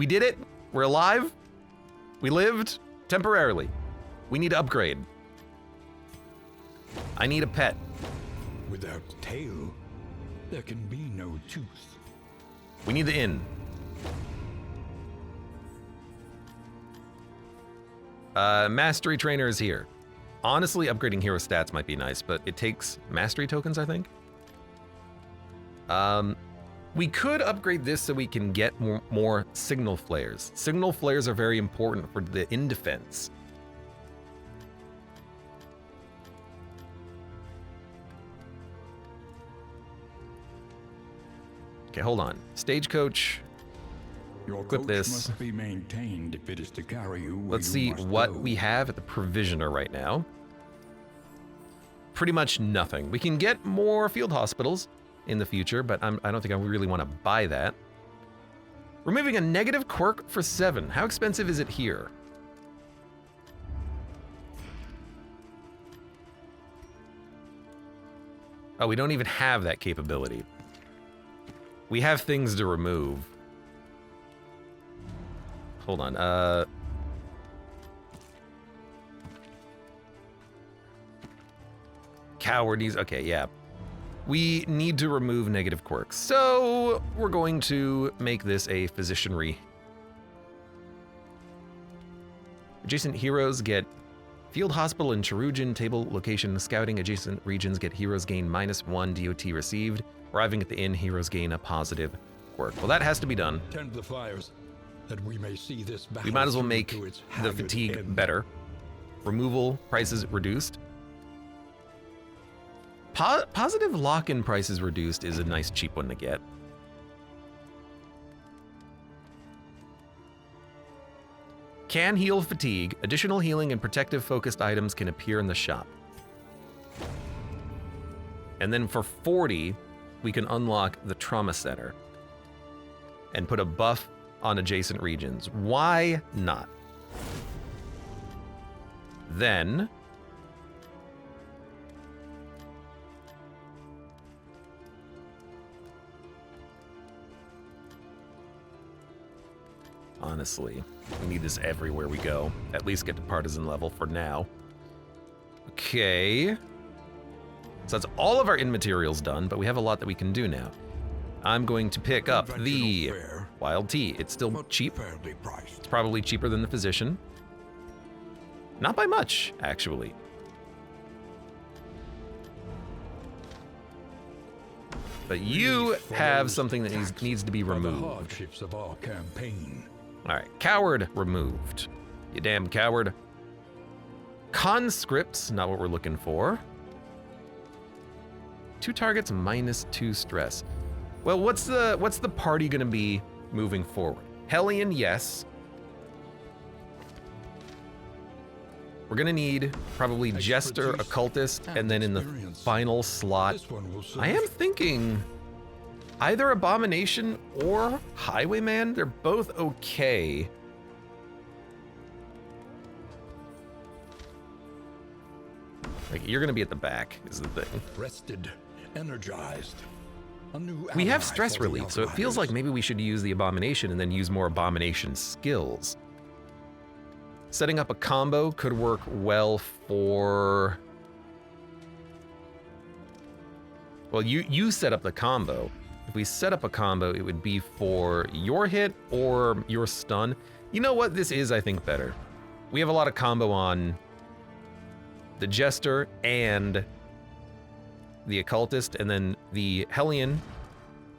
S1: did it. We're alive. We lived temporarily. We need to upgrade. I need a pet.
S2: Without tail, there can be no tooth.
S1: We need the inn. Mastery trainer is here. Honestly, upgrading hero stats might be nice, but it takes mastery tokens, I think. We could upgrade this so we can get more signal flares. Signal flares are very important for the in defense. Okay, hold on. Stagecoach.
S2: Your
S1: Equip
S2: coach
S1: this.
S2: must be maintained if it is to carry you where
S1: Let's
S2: you
S1: see
S2: must
S1: what
S2: go.
S1: we have at the provisioner right now. Pretty much nothing. We can get more field hospitals in the future, but I don't think I really want to buy that. Removing a negative quirk for 7. How expensive is it here? Oh, we don't even have that capability. We have things to remove. Hold on, cowardies, okay, yeah. We need to remove negative quirks, so we're going to make this a physicianry. Adjacent heroes get Field Hospital in Chirurgeon, table location scouting, adjacent regions get heroes gain -1 DOT received. Arriving at the inn, heroes gain a positive quirk. Well, that has to be done.
S2: Tend the fires, that we may see this battle.
S1: We might as well
S2: through
S1: make
S2: to its
S1: the
S2: haggard
S1: fatigue
S2: end.
S1: better. Removal prices reduced. Positive lock-in prices reduced is a nice cheap one to get. Can heal fatigue. Additional healing and protective focused items can appear in the shop. And then for 40, we can unlock the Trauma Center and put a buff on adjacent regions. Why not? Then honestly, we need this everywhere we go. At least get to partisan level for now. Okay. So that's all of our in materials done, but we have a lot that we can do now. I'm going to pick up the
S3: Conventional fare,
S1: Wild Tea. It's still
S3: but
S1: cheap.
S3: fairly priced.
S1: It's probably cheaper than the Physician. Not by much, actually. But you have something that needs to be
S2: By the
S1: removed.
S2: hardships of our campaign.
S1: All right, coward removed. You damn coward. Conscripts, not what we're looking for. 2 targets -2 stress. Well, what's the party gonna be moving forward? Hellion, yes. We're gonna need probably Jester,
S2: Expertise
S1: Occultist, and then in the
S2: experience.
S1: final slot,
S2: This one will serve.
S1: I am thinking either Abomination or Highwayman. They're both okay. Like, you're gonna be at the back, is the thing.
S2: Rested, energized. A new
S1: We have
S2: ally
S1: stress
S2: for the
S1: relief, so it feels like
S2: Outriders.
S1: maybe we should use the Abomination and then use more Abomination skills. Setting up a combo could work well for... Well, you set up the combo. If we set up a combo, it would be for your hit or your stun. You know what? This is, I think, better. We have a lot of combo on the Jester and the Occultist, and then the Hellion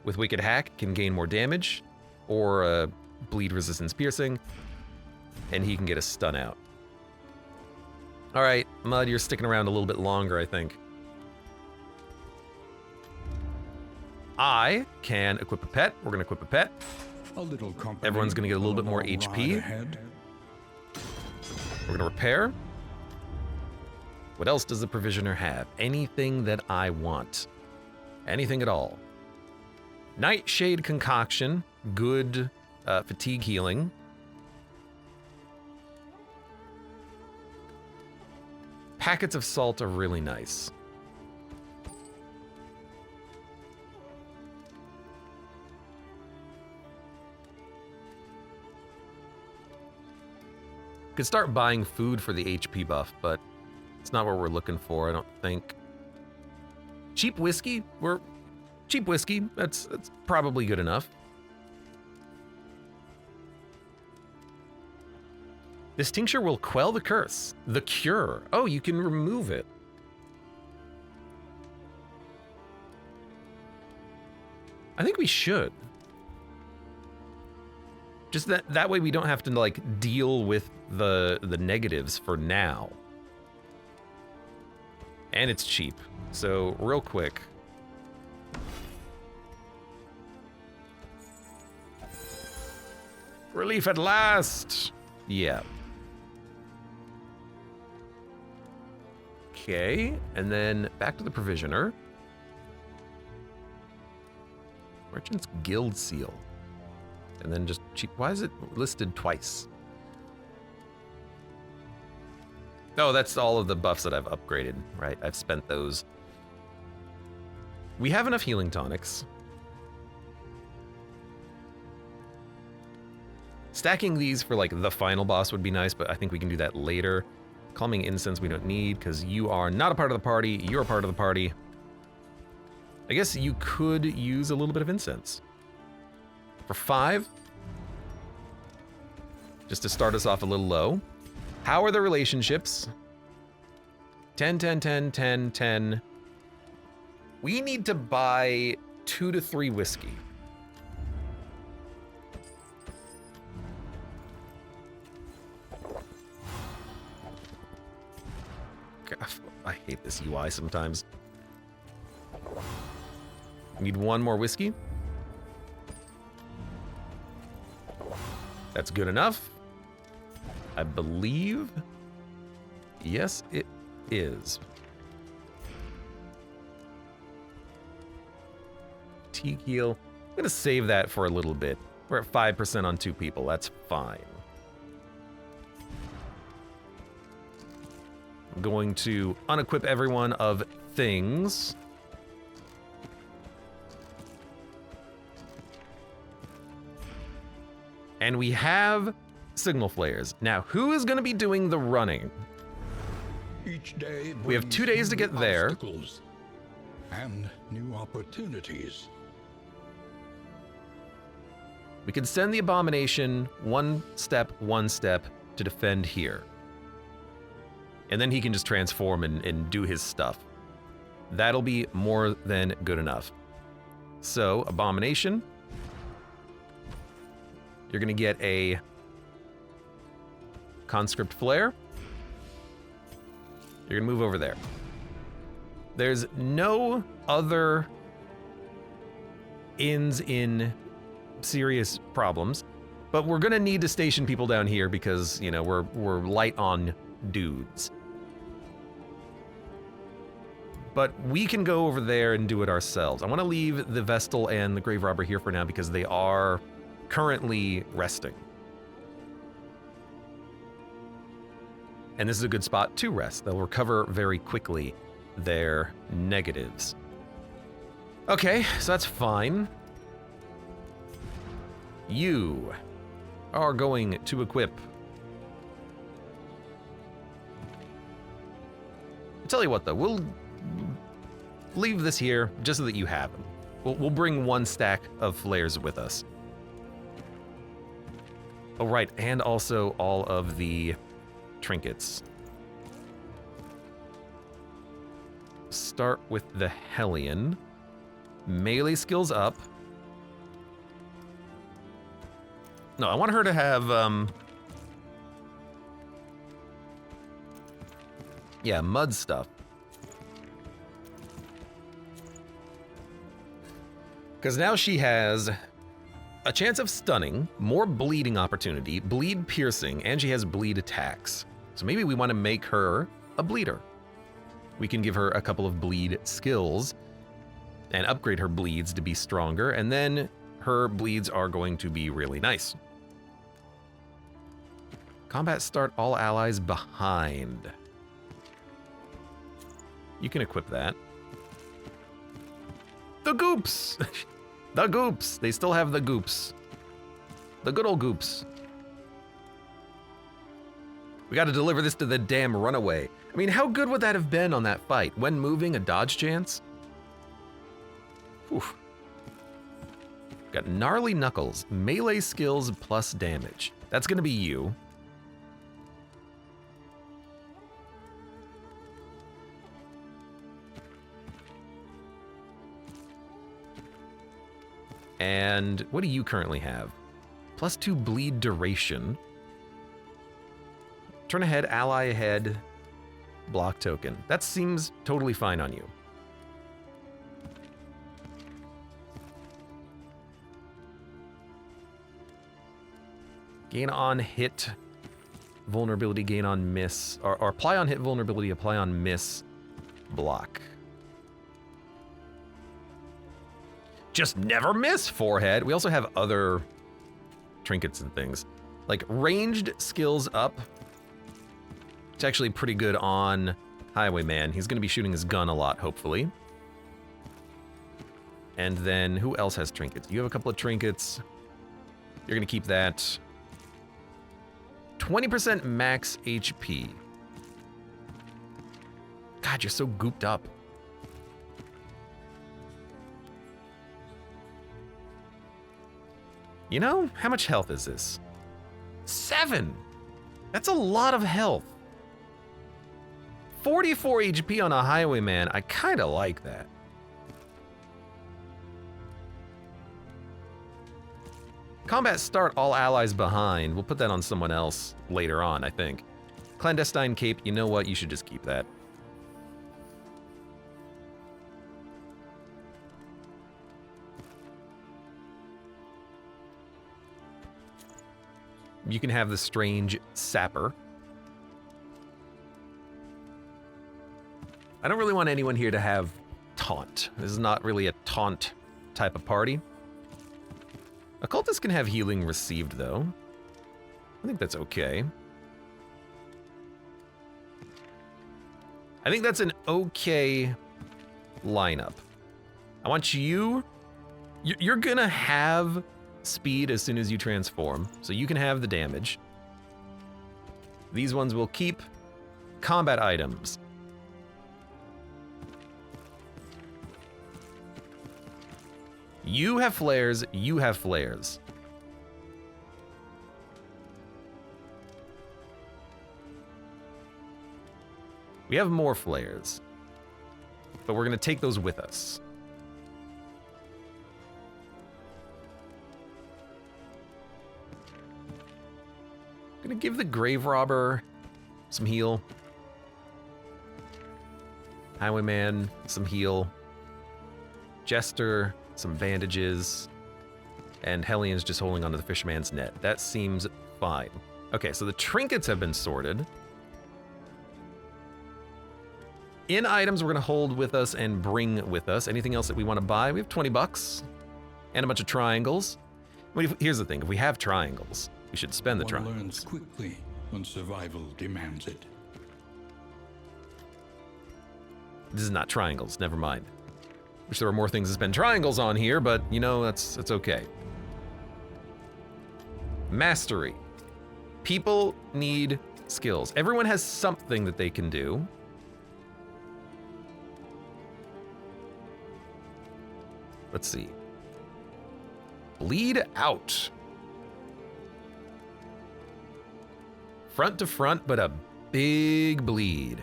S1: with Wicked Hack can gain more damage, or bleed resistance piercing, and he can get a stun out. All right, Mud, you're sticking around a little bit longer, I think. I can equip a pet. We're gonna equip a pet.
S2: A little company
S1: Everyone's gonna get a little bit more
S2: on a
S1: HP.
S2: ride ahead.
S1: We're gonna repair. What else does the Provisioner have? Anything that I want. Anything at all. Nightshade Concoction. Good fatigue healing. Packets of salt are really nice. Could start buying food for the HP buff, but it's not what we're looking for, I don't think. Cheap whiskey? Cheap whiskey, that's probably good enough. This tincture will quell the curse. The cure. Oh, you can remove it. I think we should. Just that way we don't have to like deal with the negatives for now. And it's cheap. So real quick. Relief at last. Yeah. Okay, and then back to the Provisioner. Merchant's Guild Seal. And then just cheap. Why is it listed twice? Oh, that's all of the buffs that I've upgraded, right? I've spent those. We have enough healing tonics. Stacking these for like the final boss would be nice, but I think we can do that later. Calming Incense we don't need because you are not a part of the party. You're a part of the party. I guess you could use a little bit of incense. For 5. Just to start us off a little low. How are the relationships? 10, 10, 10, 10, 10. We need to buy 2 to 3 whiskey. God, I hate this UI sometimes. Need 1 more whiskey. That's good enough. I believe. Yes, it is. Tequila. I'm gonna save that for a little bit. We're at 5% on 2 people. That's fine. I'm going to unequip everyone of things. And we have signal flares. Now, who is going to be doing the running?
S2: Each day
S1: We have 2 days to get there.
S2: obstacles and new opportunities.
S1: We can send the abomination one step to defend here. And then he can just transform and do his stuff. That'll be more than good enough. So, abomination. You're gonna get a conscript flare. You're gonna move over there. There's no other inns in serious problems, but we're gonna need to station people down here because, you know, we're light on dudes. But we can go over there and do it ourselves. I want to leave the Vestal and the Grave Robber here for now because they are currently resting. And this is a good spot to rest. They'll recover very quickly their negatives. Okay, so that's fine. You are going to equip. I'll tell you what though, we'll leave this here just so that you have them. We'll bring 1 stack of flares with us. Oh, right, and also all of the trinkets. Start with the Hellion. Melee skills up. No, I want her to have, yeah, mud stuff. Because now she has a chance of stunning, more bleeding opportunity, bleed piercing, and she has bleed attacks. So maybe we want to make her a bleeder. We can give her a couple of bleed skills and upgrade her bleeds to be stronger, and then her bleeds are going to be really nice. Combat start all allies behind. You can equip that. The goops! The goops! They still have the goops. The good old goops. We gotta deliver this to the damn runaway. I mean, how good would that have been on that fight? When moving, a dodge chance? Oof. Got gnarly knuckles, melee skills plus damage. That's gonna be you. And what do you currently have? +2 bleed duration. Turn ahead, ally ahead, block token. That seems totally fine on you. Gain on hit, vulnerability, gain on miss, or apply on hit vulnerability, apply on miss, block. Just never miss, forehead. We also have other trinkets and things. Like ranged skills up. It's actually pretty good on Highwayman. He's gonna be shooting his gun a lot, hopefully. And then who else has trinkets? You have a couple of trinkets. You're gonna keep that. 20% max HP. God, you're so gooped up. You know, how much health is this? 7! That's a lot of health. 44 HP on a highwayman. I kind of like that. Combat start all allies behind. We'll put that on someone else later on, I think. Clandestine cape, you know what? You should just keep that. You can have the strange sapper. I don't really want anyone here to have taunt. This is not really a taunt type of party. Occultists can have healing received, though. I think that's okay. I think that's an okay lineup. I want you... You're gonna have speed as soon as you transform, so you can have the damage. These ones will keep combat items. You have flares, you have flares. We have more flares, but we're gonna take those with us. Gonna give the grave robber some heal. Highwayman, some heal. Jester, some bandages. And Hellions just holding onto the fisherman's net. That seems fine. Okay, so the trinkets have been sorted. In items we're gonna hold with us and bring with us. Anything else that we wanna buy? We have 20 bucks. And a bunch of triangles. Here's the thing, if we have triangles, we should spend the triangles.
S2: One learns quickly when survival demands it.
S1: This is not triangles, never mind. Wish there were more things to spend triangles on here, but you know, that's okay. Mastery. People need skills. Everyone has something that they can do. Let's see. Bleed out. Front to front, but a big bleed.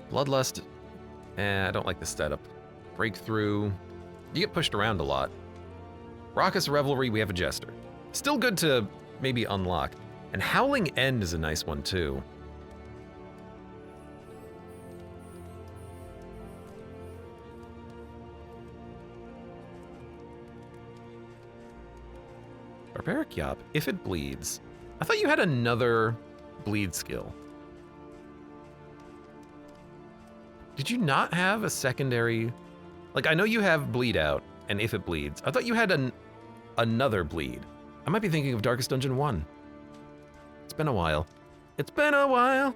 S1: Bloodlust. I don't like this setup. Breakthrough. You get pushed around a lot. Raucous Revelry, we have a Jester. Still good to maybe unlock. And Howling End is a nice one too. Barbaric Yop, if it bleeds. I thought you had another bleed skill. Did you not have a secondary? Like, I know you have bleed out, and if it bleeds. I thought you had another bleed. I might be thinking of Darkest Dungeon 1. It's been a while. It's been a while.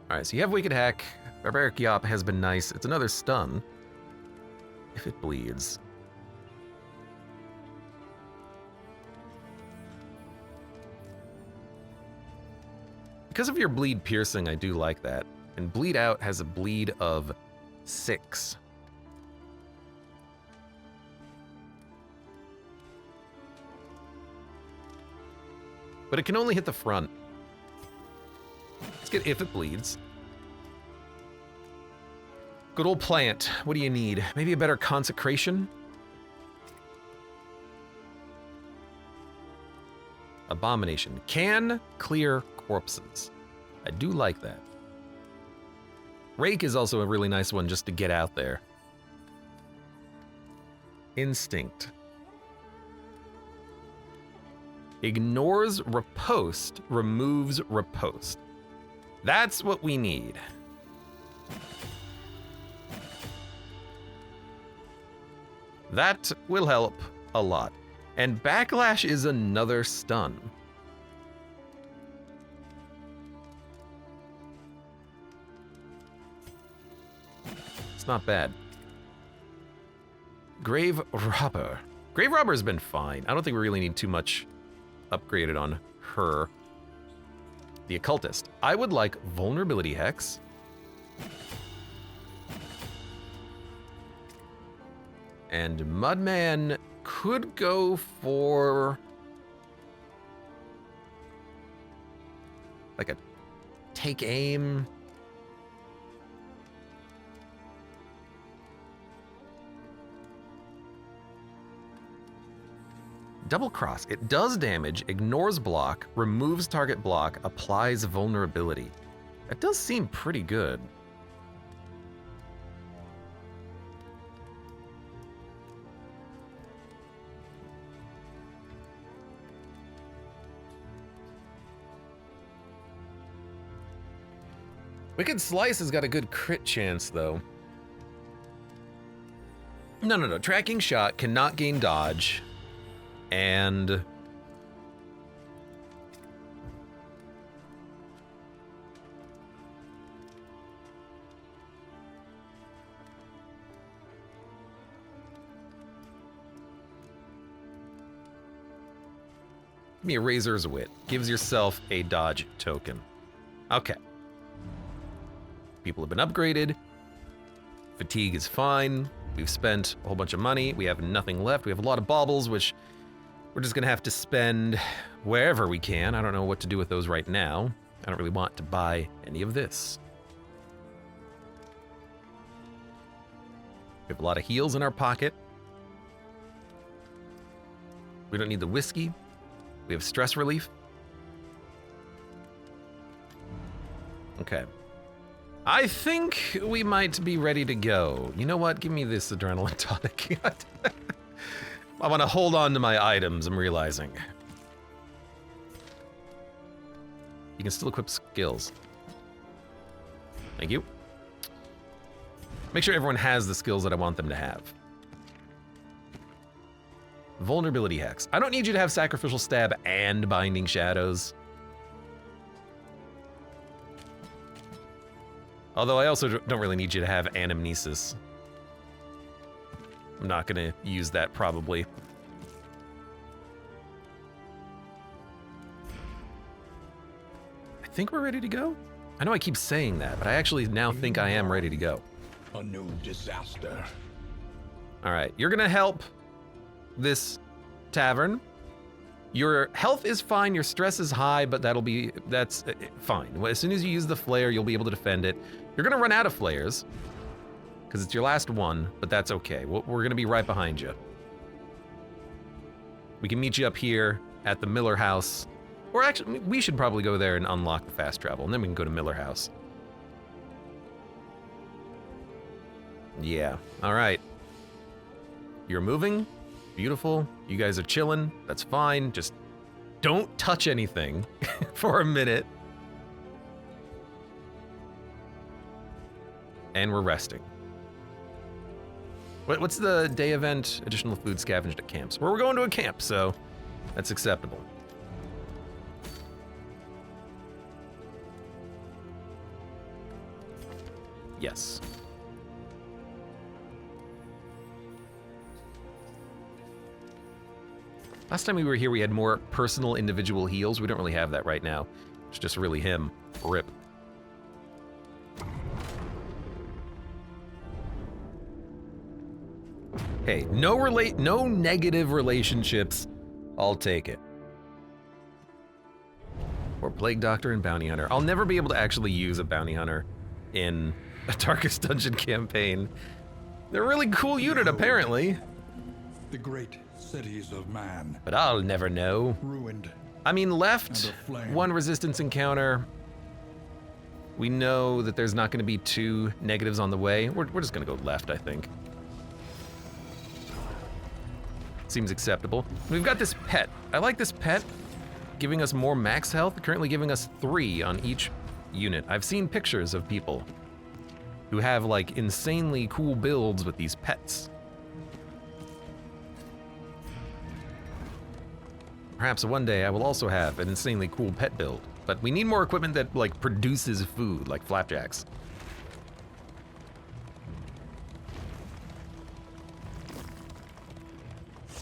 S1: All right, so you have Wicked Hack. Barbaric Yop has been nice. It's another stun. If it bleeds. Because of your bleed piercing, I do like that. And bleed out has a bleed of 6. But it can only hit the front. Let's get if it bleeds. Good old plant. What do you need? Maybe a better consecration? Abomination. Can clear corpses. I do like that. Rake is also a really nice one just to get out there. Instinct. Ignores riposte, removes riposte. That's what we need. That will help a lot. And Backlash is another stun. It's not bad. Grave Robber. Grave Robber's been fine. I don't think we really need too much upgraded on her. The Occultist. I would like Vulnerability Hex. And Mudman could go for like a take aim. Double cross. It does damage, ignores block, removes target block, applies vulnerability. That does seem pretty good. Wicked Slice has got a good crit chance, though. No. Tracking Shot cannot gain dodge. And give me a Razor's Wit. Gives yourself a dodge token. Okay. People have been upgraded. Fatigue is fine. We've spent a whole bunch of money. We have nothing left. We have a lot of baubles, which we're just gonna have to spend wherever we can. I don't know what to do with those right now. I don't really want to buy any of this. We have a lot of heals in our pocket. We don't need the whiskey. We have stress relief. Okay. I think we might be ready to go. You know what? Give me this adrenaline tonic. I want to hold on to my items, I'm realizing. You can still equip skills. Thank you. Make sure everyone has the skills that I want them to have. Vulnerability Hex. I don't need you to have Sacrificial Stab and Binding Shadows. Although I also don't really need you to have Anamnesis. I'm not gonna use that probably. I think we're ready to go. I know I keep saying that, but I actually now think I am ready to go.
S3: A new disaster.
S1: All right, you're gonna help this tavern. Your health is fine, your stress is high, but that's fine. As soon as you use the flare, you'll be able to defend it. You're gonna run out of flares, because it's your last one, but that's okay. We're gonna be right behind you. We can meet you up here at the Miller House. Or actually, we should probably go there and unlock the fast travel, and then we can go to Miller House. Yeah, all right. You're moving, beautiful. You guys are chilling, that's fine. Just don't touch anything for a minute. And we're resting. What's the day event? Additional food scavenged at camps. Well, we're going to a camp, so that's acceptable. Yes. Last time we were here, we had more personal individual heals. We don't really have that right now. It's just really him. Rip. Hey, no negative relationships. I'll take it. Or Plague Doctor and Bounty Hunter. I'll never be able to actually use a Bounty Hunter in a Darkest Dungeon campaign. They're a really cool unit, apparently.
S2: The great cities of man.
S1: But I'll never know.
S2: Ruined.
S1: I mean, left,
S2: And aflame.
S1: one resistance encounter. We know that there's not going to be two negatives on the way. We're just going to go left, I think. Seems acceptable. We've got this pet. I like this pet, giving us more max health, currently giving us 3 on each unit. I've seen pictures of people who have like insanely cool builds with these pets. Perhaps one day I will also have an insanely cool pet build, but we need more equipment that like produces food, like flapjacks.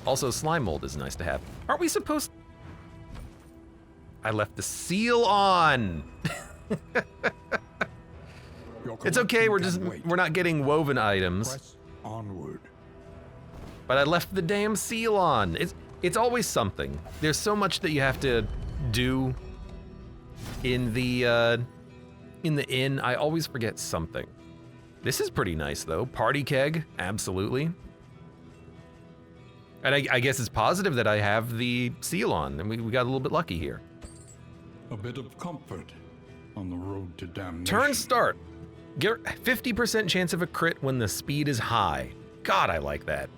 S1: Also, slime mold is nice to have. Aren't we supposed... I left the seal on!
S2: Your
S1: It's okay,
S2: collection can wait.
S1: we're not getting woven items.
S2: Press onward.
S1: But I left the damn seal on. It's always something. There's so much that you have to do in the inn. I always forget something. This is pretty nice though. Party keg, absolutely. And I guess it's positive that I have the seal on, and we got a little bit lucky here.
S2: A bit of comfort on the road to damnation.
S1: Turn start. Get 50% chance of a crit when the speed is high. God, I like that.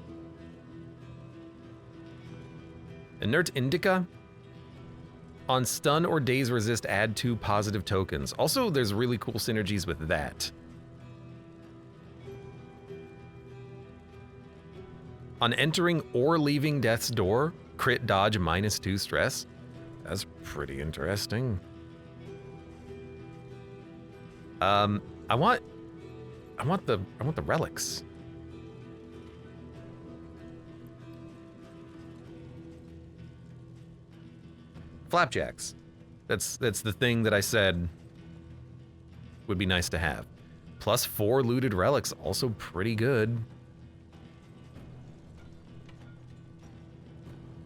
S1: Inert Indica. On stun or daze resist, add 2 positive tokens. Also, there's really cool synergies with that. On entering or leaving death's door, crit dodge -2 stress. That's pretty interesting. I want the relics. Flapjacks. That's the thing that I said would be nice to have. Plus 4 looted relics, also pretty good.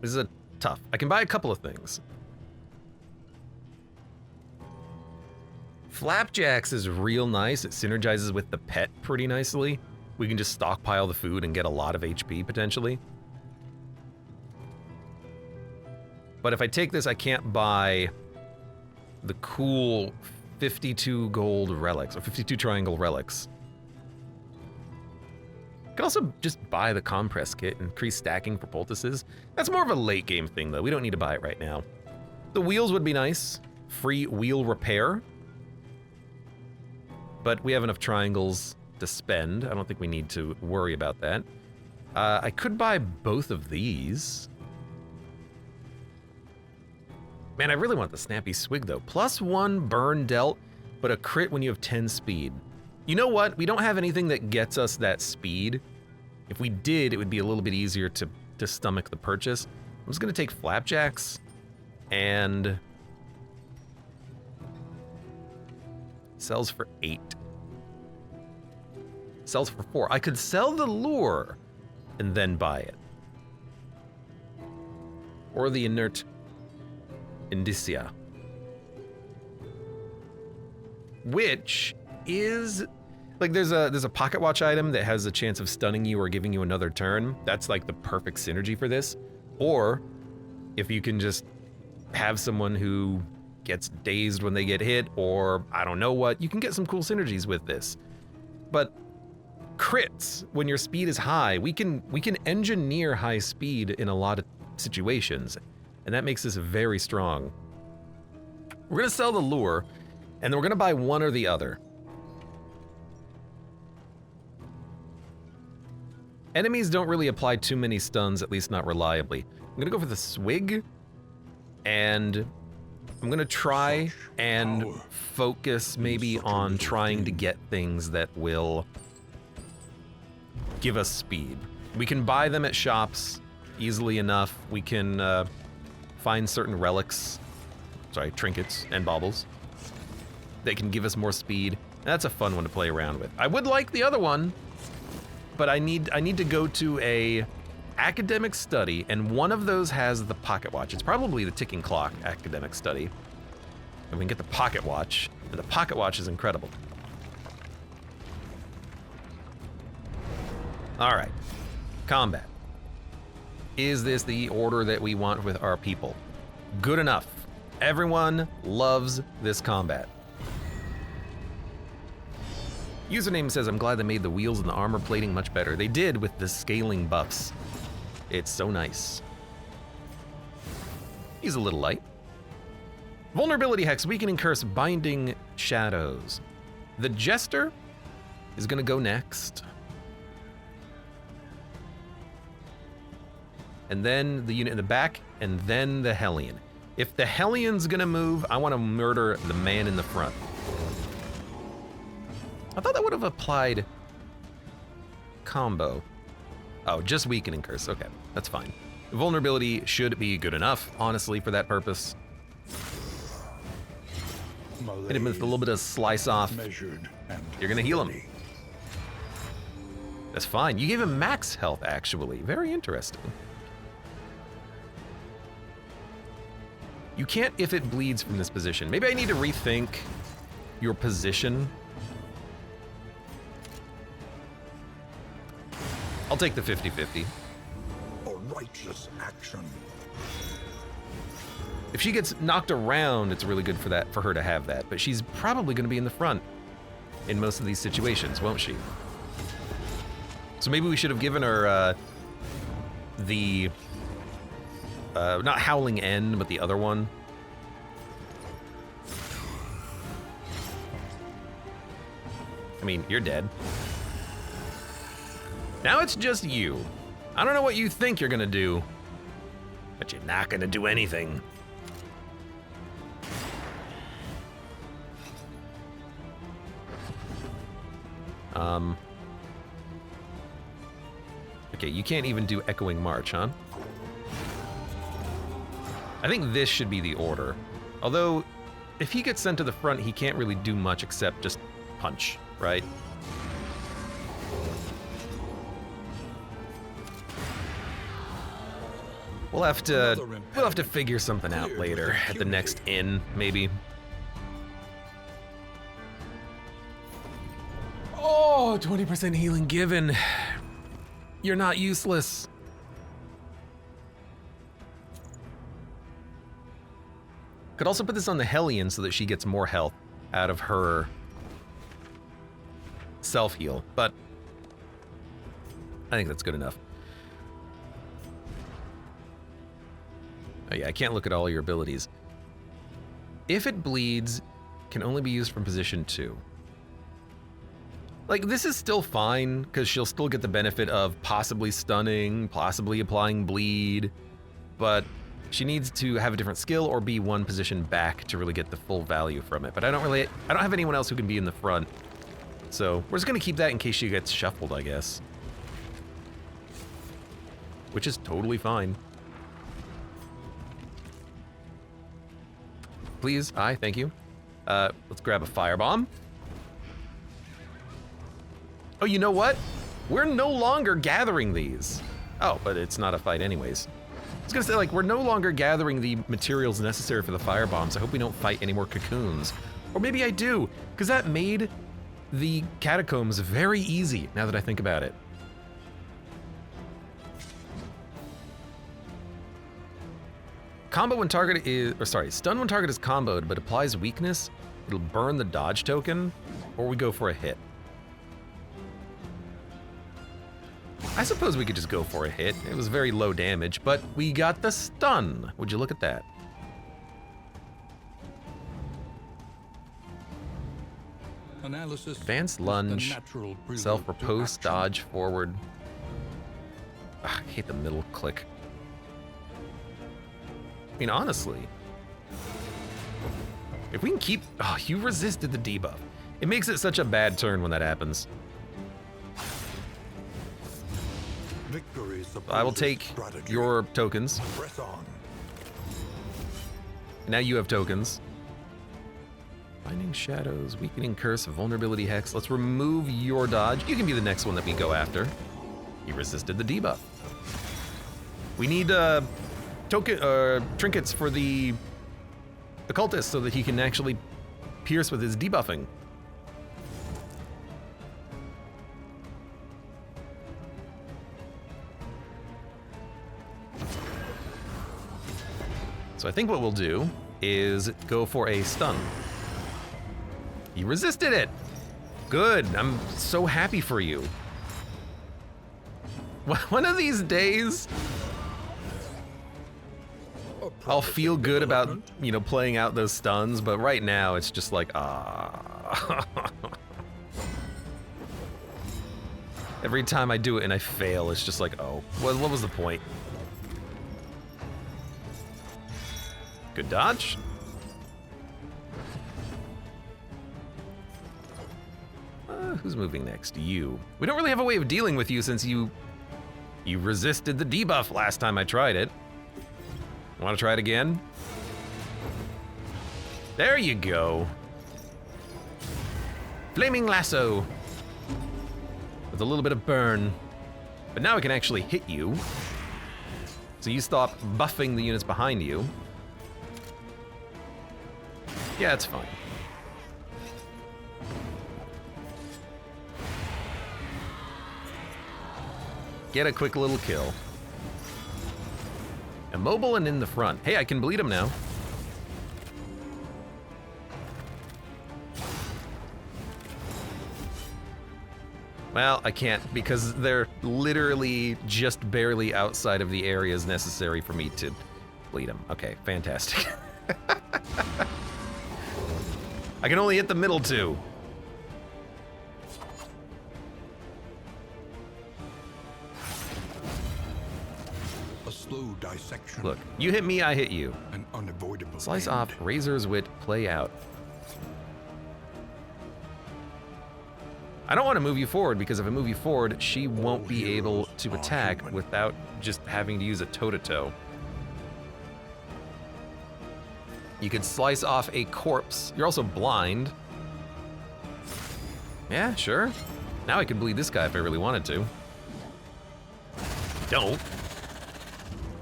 S1: This is a tough. I can buy a couple of things. Flapjacks is real nice. It synergizes with the pet pretty nicely. We can just stockpile the food and get a lot of HP potentially. But if I take this, I can't buy the cool 52 gold relics, or 52 triangle relics. I can also just buy the compress kit and increase stacking for poultices. That's more of a late game thing though. We don't need to buy it right now. The wheels would be nice. Free wheel repair. But we have enough triangles to spend. I don't think we need to worry about that. I could buy both of these. Man, I really want the snappy swig though. +1 burn dealt, but a crit when you have 10 speed. You know what? We don't have anything that gets us that speed. If we did, it would be a little bit easier to stomach the purchase. I'm just gonna take flapjacks and sells for 8. Sells for 4. I could sell the lure and then buy it. Or the inert indicia. Which is like there's a pocket watch item that has a chance of stunning you or giving you another turn. That's like the perfect synergy for this. Or if you can just have someone who gets dazed when they get hit, or I don't know what, you can get some cool synergies with this. But crits, when your speed is high, we can engineer high speed in a lot of situations, and that makes this very strong. We're gonna sell the lure, and then we're gonna buy one or the other. Enemies don't really apply too many stuns, at least not reliably. I'm gonna go for the swig, and I'm gonna try and focus maybe on trying to get things that will give us speed. We can buy them at shops easily enough. We can find certain relics, trinkets and baubles that can give us more speed. And that's a fun one to play around with. I would like the other one, but I need to go to a academic study, and one of those has the pocket watch. It's probably the ticking clock academic study. And we can get the pocket watch, and the pocket watch is incredible. All right, combat. Is this the order that we want with our people? Good enough. Everyone loves this combat. Username says, I'm glad they made the wheels and the armor plating much better. They did with the scaling buffs. It's so nice. He's a little light. Vulnerability hex, weakening curse, binding shadows. The Jester is gonna go next. And then the unit in the back, and then the Hellion. If the Hellion's gonna move, I wanna murder the man in the front. I thought that would have applied combo. Oh, just weakening curse, okay, that's fine. Vulnerability should be good enough, honestly, for that purpose. Hit him with a little bit of slice off. You're gonna heal him. That's fine. You gave him max health, actually. Very interesting. You can't if it bleeds from this position. Maybe I need to rethink your position. I'll take the 50-50.
S3: A righteous action.
S1: If she gets knocked around, it's really good for her to have that. But she's probably going to be in the front in most of these situations, won't she? So maybe we should have given her the not Howling End, but the other one. I mean, you're dead. Now it's just you. I don't know what you think you're gonna do, but you're not gonna do anything. Okay, you can't even do Echoing March, huh? I think this should be the order. Although, if he gets sent to the front, he can't really do much except just punch, right? We'll have to figure something out later at the next inn, maybe. Oh, 20% healing given. You're not useless. Could also put this on the Hellion so that she gets more health out of her self-heal, but I think that's good enough. Oh yeah, I can't look at all your abilities. If it bleeds, can only be used from position 2. Like, this is still fine, because she'll still get the benefit of possibly stunning, possibly applying bleed, but she needs to have a different skill or be one position back to really get the full value from it. But I don't have anyone else who can be in the front, so we're just gonna keep that in case she gets shuffled, I guess. Which is totally fine. Please, thank you. Let's grab a firebomb. Oh, you know what? We're no longer gathering these. Oh, but it's not a fight anyways. I was gonna say, like, we're no longer gathering the materials necessary for the firebombs. I hope we don't fight any more cocoons. Or maybe I do, because that made the catacombs very easy, now that I think about it. Combo when target is, or sorry, stun when target is comboed but applies weakness, it'll burn the dodge token, or we go for a hit. I suppose we could just go for a hit. It was very low damage, but we got the stun. Would you look at that?
S2: Analysis.
S1: Advanced lunge, self-repose, dodge, forward. Ugh, I hate the middle click. I mean, honestly, if we can keep... Oh, you resisted the debuff. It makes it such a bad turn when that happens. I will take your tokens.
S3: Press on.
S1: Now you have tokens. Binding Shadows, Weakening Curse, Vulnerability Hex. Let's remove your dodge. You can be the next one that we go after. You resisted the debuff. We need trinkets for the occultist so that he can actually pierce with his debuffing. So I think what we'll do is go for a stun. You resisted it. Good, I'm so happy for you. One of these days, I'll feel good about, you know, playing out those stuns, but right now it's just like, Every time I do it and I fail, it's just like, oh, what was the point? Good dodge. Who's moving next? You. We don't really have a way of dealing with you since you resisted the debuff last time I tried it. Want to try it again? There you go. Flaming lasso. with a little bit of burn. But now I can actually hit you. So you stop buffing the units behind you. Yeah, it's fine. Get a quick little kill. Immobile and in the front. Hey, I can bleed him now. Well, I can't because they're literally just barely outside of the areas necessary for me to bleed them. Okay, fantastic. I can only hit the middle two.
S3: A slow dissection.
S1: Look, you hit me, I hit you.
S3: An unavoidable
S1: Slice
S3: end.
S1: off, Razor's Wit, play out. I don't want to move you forward because if I move you forward, she won't be able to attack without just having to use a toe-to-toe. You could slice off a corpse. You're also blind. Yeah, sure. Now I could bleed this guy if I really wanted to. Don't.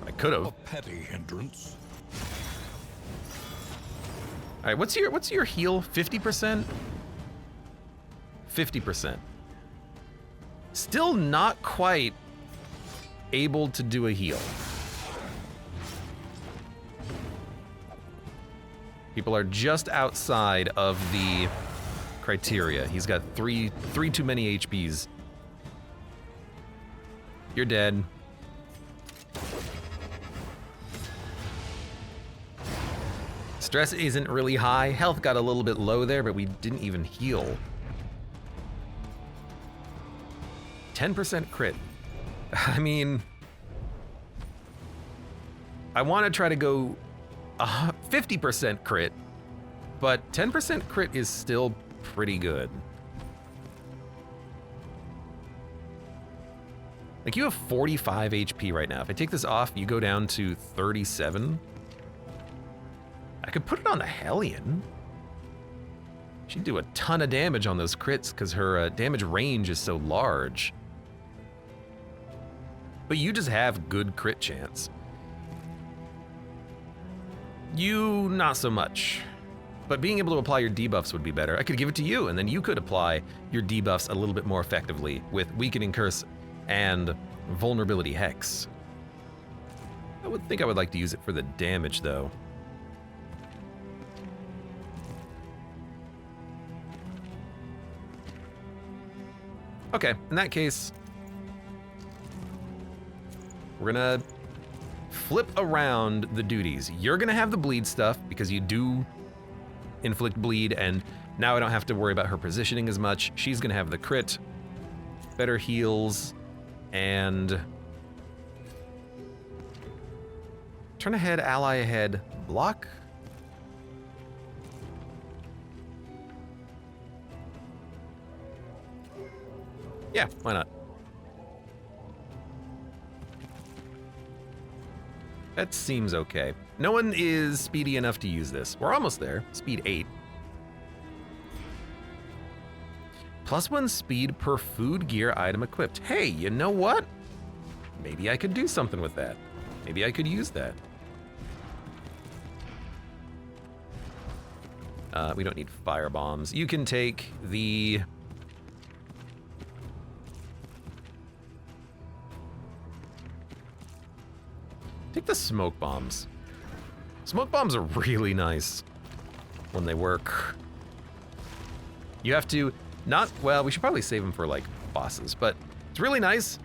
S1: I could
S3: A
S1: have.
S3: petty hindrance.
S1: All right, what's your heal? 50%? 50%. Still not quite able to do a heal. People are just outside of the criteria. He's got three too many HPs. You're dead. Stress isn't really high. Health got a little bit low there, but we didn't even heal. 10% crit. I mean, I want to try to go 50% crit, but 10% crit is still pretty good. Like, you have 45 HP right now. If I take this off, you go down to 37. I could put it on the Hellion. She'd do a ton of damage on those crits because her damage range is so large. But you just have good crit chance. You, not so much. But being able to apply your debuffs would be better. I could give it to you, and then you could apply your debuffs a little bit more effectively with Weakening Curse and Vulnerability Hex. I would think I would like to use it for the damage, though. Okay, in that case, we're gonna flip around the duties. You're gonna have the bleed stuff because you do inflict bleed, and now I don't have to worry about her positioning as much. She's gonna have the crit, better heals, and turn ahead, ally ahead, block. Yeah, why not? That seems okay. No one is speedy enough to use this. We're almost there. Speed 8. +1 speed per food gear item equipped. Hey, you know what? Maybe I could do something with that. Maybe I could use that. We don't need fire bombs. You can take the... Take the smoke bombs. Smoke bombs are really nice when they work. You have to not, well, we should probably save them for like bosses, but it's really nice,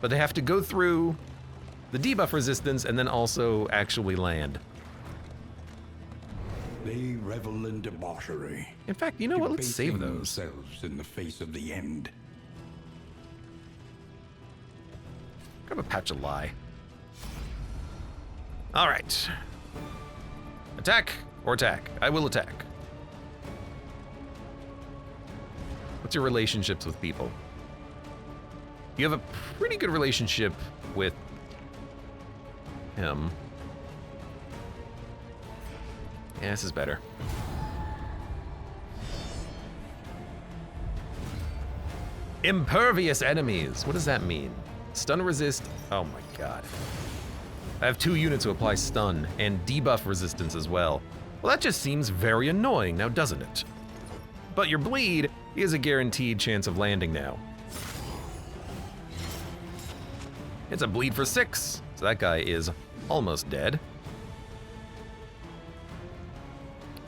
S1: but they have to go through the debuff resistance and then also actually land.
S3: They revel in debauchery.
S1: In fact, you know what? Let's save
S3: debasing
S1: those.
S3: themselves in the face of the end.
S1: Grab a patch of lie. All right. Attack or attack? I will attack. What's your relationships with people? You have a pretty good relationship with him. Yeah, this is better. Impervious enemies. What does that mean? Stun resist. Oh my god. I have 2 units who apply stun and debuff resistance as well. Well, that just seems very annoying now, doesn't it? But your bleed is a guaranteed chance of landing now. It's a bleed for 6, so that guy is almost dead.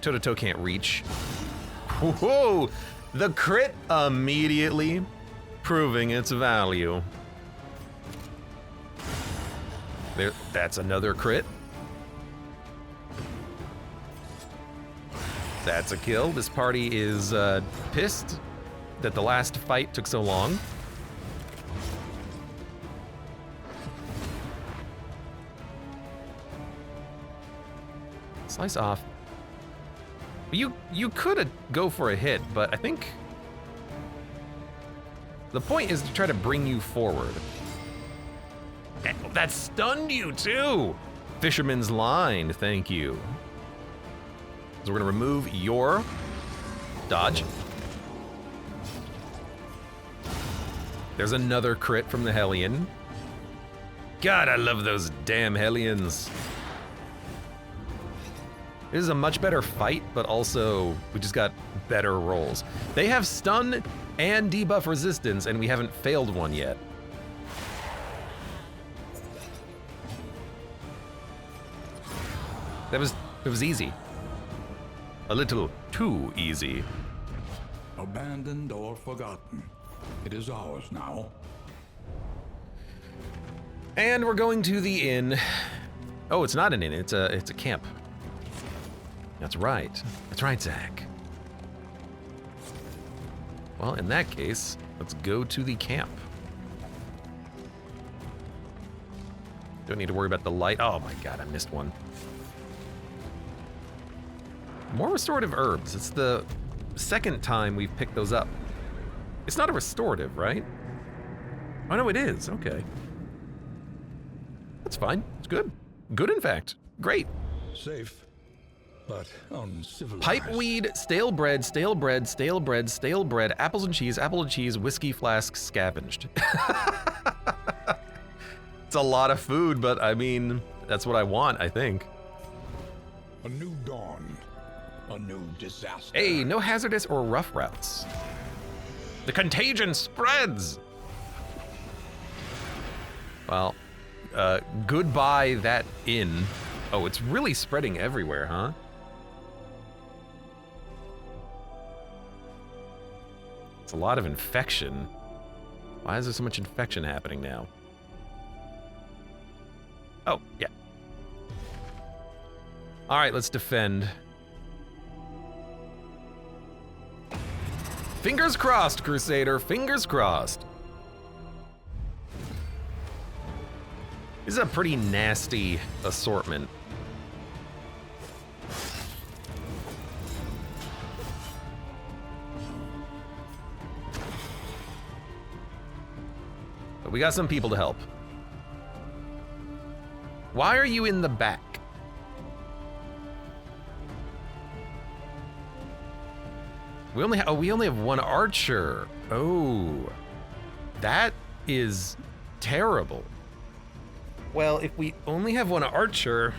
S1: Toe-to-toe can't reach. Whoa! The crit immediately proving its value. There, that's another crit. That's a kill. This party is pissed that the last fight took so long. Slice off. You could go for a hit, but I think the point is to try to bring you forward. And that stunned you too! Fisherman's Line, thank you. So we're gonna remove your dodge. There's another crit from the Hellion. God, I love those damn Hellions. This is a much better fight, but also we just got better rolls. They have stun and debuff resistance, and we haven't failed one yet. It was easy. A little too easy.
S3: Abandoned or forgotten. It is ours now.
S1: And we're going to the inn. Oh, it's not an inn, it's a camp. That's right. That's right, Zach. Well, in that case, let's go to the camp. Don't need to worry about the light. Oh my god, I missed one. More restorative herbs. It's the second time we've picked those up. It's not a restorative, right? Oh no, it is. Okay. That's fine. It's good. Good, in fact. Great.
S2: Safe, but uncivilized.
S1: Pipeweed, stale bread, stale bread, stale bread, stale bread, apples and cheese, apple and cheese, whiskey flask scavenged. It's a lot of food, but I mean, that's what I want, I think.
S3: A new dawn. A new disaster.
S1: Hey, no hazardous or rough routes. The contagion spreads! Well, goodbye that inn. Oh, it's really spreading everywhere, huh? It's a lot of infection. Why is there so much infection happening now? Oh, yeah. All right, let's defend. Fingers crossed, Crusader, fingers crossed. This is a pretty nasty assortment. But we got some people to help. Why are you in the back? We only have one archer. Oh, that is terrible. Well, if we only have one archer,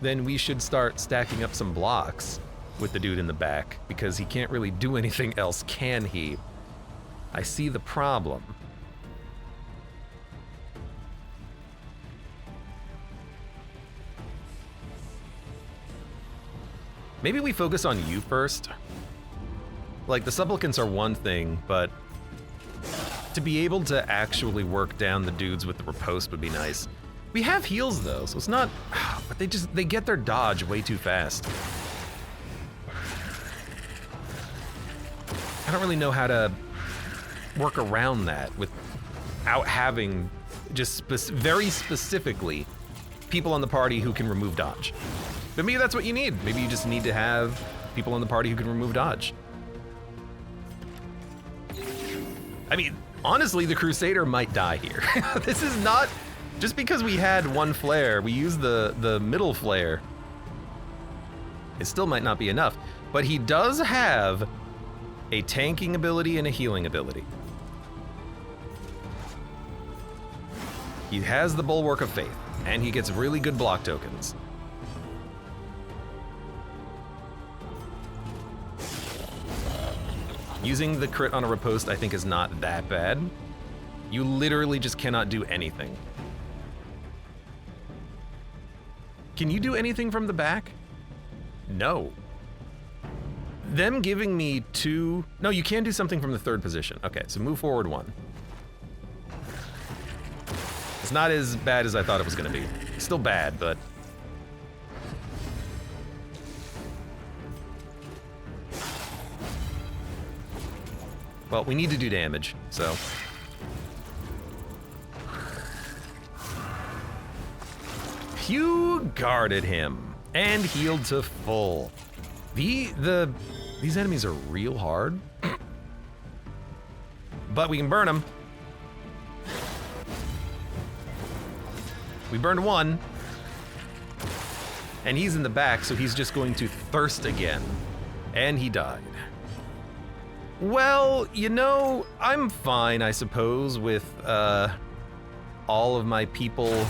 S1: then we should start stacking up some blocks with the dude in the back, because he can't really do anything else, can he? I see the problem. Maybe we focus on you first. Like, the supplicants are one thing, but to be able to actually work down the dudes with the riposte would be nice. We have heals though, so it's not, but they get their dodge way too fast. I don't really know how to work around that without having just very specifically people on the party who can remove dodge. But maybe that's what you need. Maybe you just need to have people on the party who can remove dodge. I mean, honestly, the Crusader might die here. This is not, just because we had one flare, we used the middle flare, it still might not be enough. But he does have a tanking ability and a healing ability. He has the Bulwark of Faith, and he gets really good block tokens. Using the crit on a riposte, I think, is not that bad. You literally just cannot do anything. Can you do anything from the back? No. Them giving me 2... No, you can do something from the 3rd position. Okay, so move forward 1. It's not as bad as I thought it was gonna be. It's still bad, but... Well, we need to do damage, so... Pew guarded him, and healed to full. These enemies are real hard. But we can burn them. We burned 1. And he's in the back, so he's just going to thirst again. And he died. Well, you know, I'm fine, I suppose, with all of my people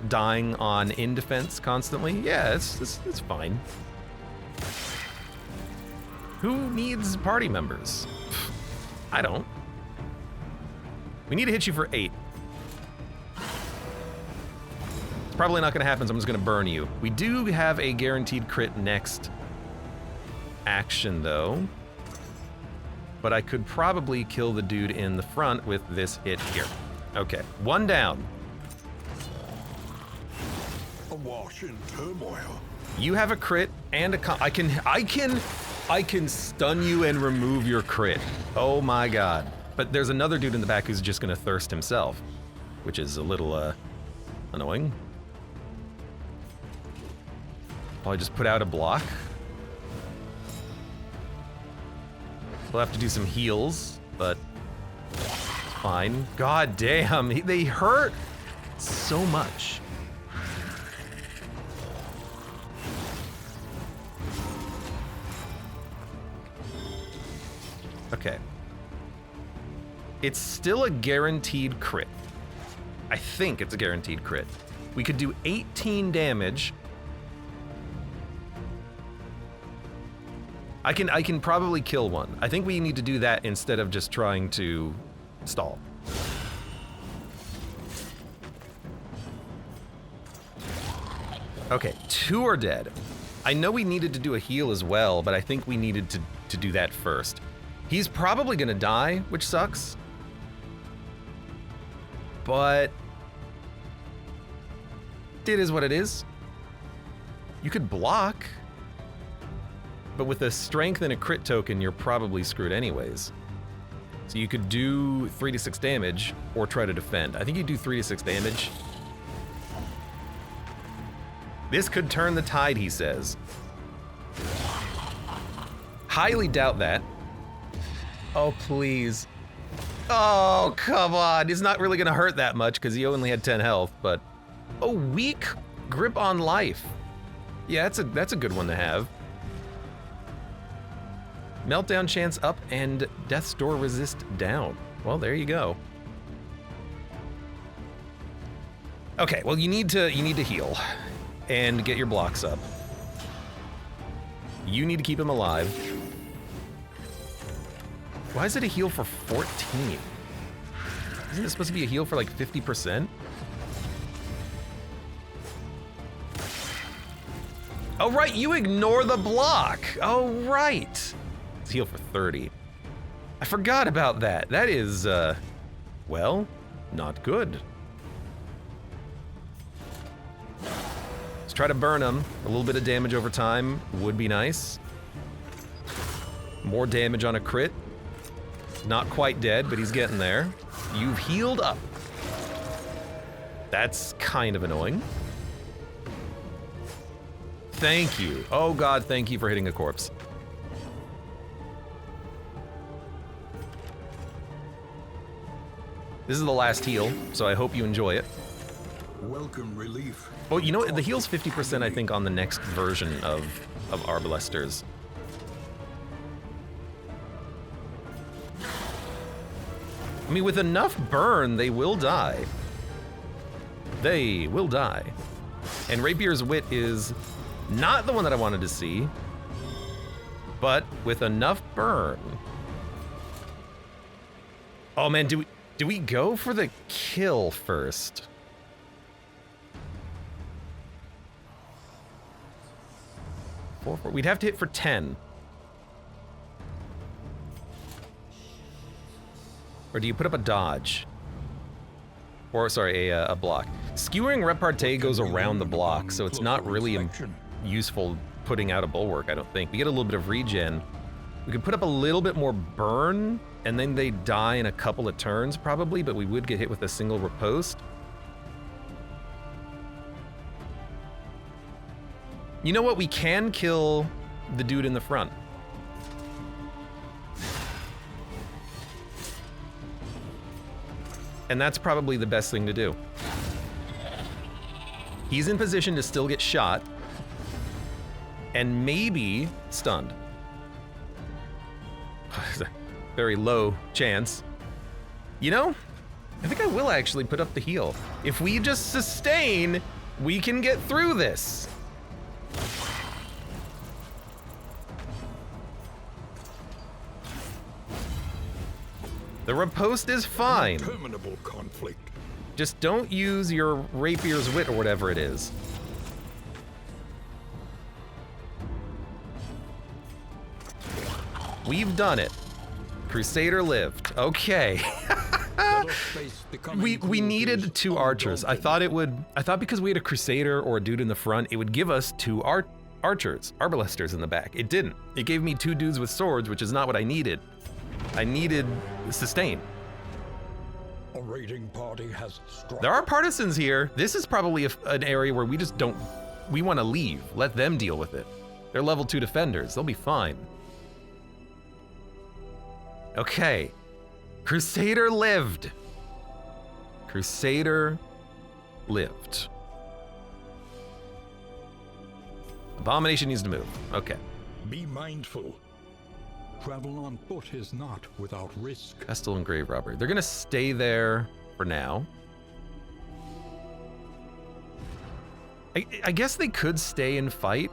S1: dying on in defense constantly. Yeah, it's fine. Who needs party members? I don't. We need to hit you for 8. It's probably not gonna happen, so I'm just gonna burn you. We do have a guaranteed crit next action, though. But I could probably kill the dude in the front with this hit here. Okay, 1 down.
S2: Awash in turmoil.
S1: You have a crit and a I can stun you and remove your crit. Oh my god. But there's another dude in the back who's just gonna thirst himself, which is a little annoying. I'll just put out a block. We'll have to do some heals, but it's fine. God damn, they hurt so much. Okay. It's still a guaranteed crit. I think it's a guaranteed crit. We could do 18 damage. I can probably kill one. I think we need to do that instead of just trying to stall. Okay, 2 are dead. I know we needed to do a heal as well, but I think we needed to do that first. He's probably gonna die, which sucks. But it is what it is. You could block. But with a strength and a crit token, you're probably screwed anyways. So you could do 3 to 6 damage or try to defend. I think you do 3 to 6 damage. This could turn the tide, he says. Highly doubt that. Oh, please. Oh, come on. It's not really gonna hurt that much because he only had 10 health, but... Oh, weak grip on life. Yeah, that's a good one to have. Meltdown chance up and Death's Door resist down. Well, there you go. Okay, well you need to heal and get your blocks up. You need to keep him alive. Why is it a heal for 14? Isn't it supposed to be a heal for like 50%? Oh right, you ignore the block. Oh right. It's heal for 30. I forgot about that. That is, well, not good. Let's try to burn him. A little bit of damage over time would be nice. More damage on a crit. Not quite dead, but he's getting there. You've healed up. That's kind of annoying. Thank you. Oh god, thank you for hitting a corpse. This is the last heal, so I hope you enjoy it.
S2: Welcome relief.
S1: Oh, you know what? The heal's 50%, I think, on the next version of Arbalesters. I mean, with enough burn, they will die. They will die. And Rapier's Wit is not the one that I wanted to see, but with enough burn. Oh man, do we go for the kill first? We'd have to hit for 10. Or do you put up a dodge? Or, sorry, a block. Skewering repartee goes around the block, so it's not really useful putting out a bulwark, I don't think. We get a little bit of regen. We could put up a little bit more burn, and then they die in a couple of turns, probably, but we would get hit with a single riposte. You know what? We can kill the dude in the front. And that's probably the best thing to do. He's in position to still get shot and maybe stunned. Very low chance. You know, I think I will actually put up the heal. If we just sustain, we can get through this. The riposte is fine.
S2: Interminable conflict.
S1: Just don't use your Rapier's Wit or whatever it is. We've done it. Crusader lived. Okay. we needed 2 archers. I thought because we had a Crusader or a dude in the front, it would give us 2 archers, arbalesters in the back. It didn't. It gave me 2 dudes with swords, which is not what I needed. I needed sustain.
S2: A raiding party has struck.
S1: There are partisans here. This is probably an area where we just don't, we want to leave. Let them deal with it. They're level 2 defenders. They'll be fine. Okay. Crusader lived. Crusader lived. Abomination needs to move. Okay.
S2: Be mindful.
S3: Travel on foot is not without risk.
S1: Pestle and Grave Robber. They're gonna stay there for now. I guess they could stay and fight.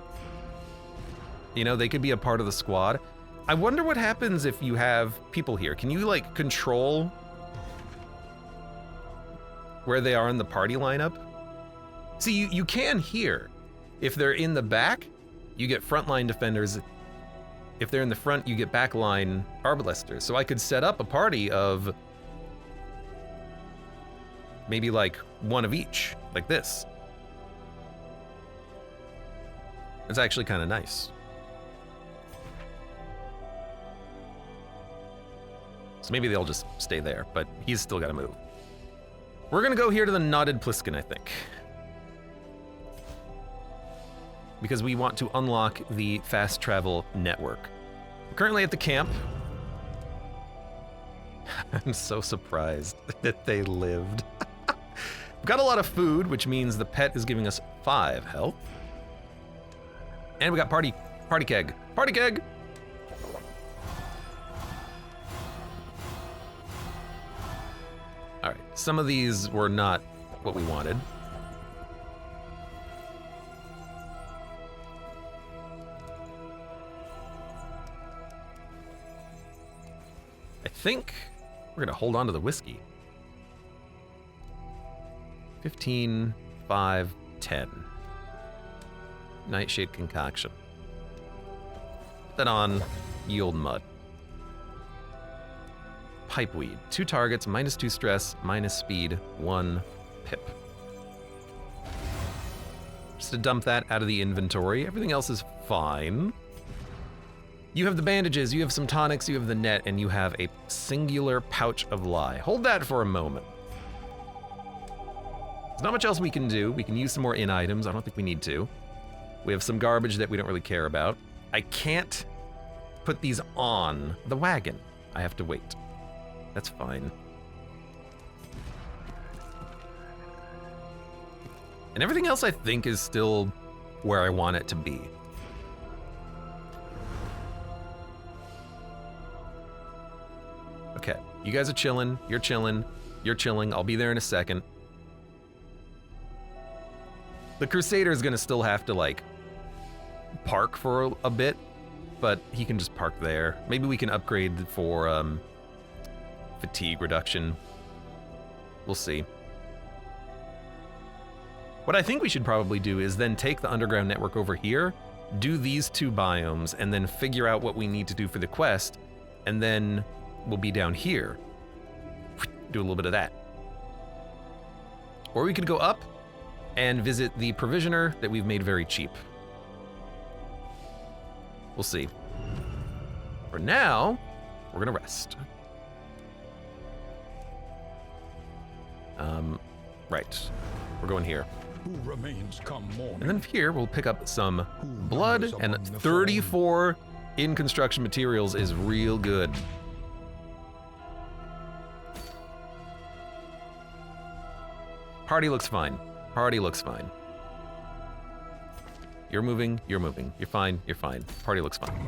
S1: You know, they could be a part of the squad. I wonder what happens if you have people here. Can you like control where they are in the party lineup? See, you can here. If they're in the back, you get frontline defenders. If they're in the front, you get backline arbalesters. So I could set up a party of maybe like 1 of each, like this. It's actually kind of nice. So maybe they'll just stay there, but he's still got to move. We're gonna go here to the Knotted Pliskin, I think. Because we want to unlock the fast travel network. We're currently at the camp. I'm so surprised that they lived. We've got a lot of food, which means the pet is giving us 5 health. And we got party keg. Party keg! All right, some of these were not what we wanted. I think we're gonna hold on to the whiskey. 15, 5, 10. Nightshade concoction. Put that on, yield mud. Pipeweed. 2 targets, -2 stress, -speed, 1 pip. Just to dump that out of the inventory. Everything else is fine. You have the bandages, you have some tonics, you have the net, and you have a singular pouch of lye. Hold that for a moment. There's not much else we can do. We can use some more in items. I don't think we need to. We have some garbage that we don't really care about. I can't put these on the wagon. I have to wait. That's fine. And everything else I think is still where I want it to be. Okay, you guys are chilling, you're chilling, you're chilling. I'll be there in a second. The Crusader is gonna still have to like park for a bit, but he can just park there. Maybe we can upgrade for fatigue reduction. We'll see. What I think we should probably do is then take the underground network over here, do these 2 biomes, and then figure out what we need to do for the quest, and then we'll be down here. Do a little bit of that. Or we could go up and visit the provisioner that we've made very cheap. We'll see. For now, we're gonna rest. Right. We're going here.
S2: Who remains come morning?
S1: And then here, we'll pick up some blood, and 34 in construction materials is real good. Party looks fine. Party looks fine. You're moving, you're moving. You're fine, you're fine. Party looks fine.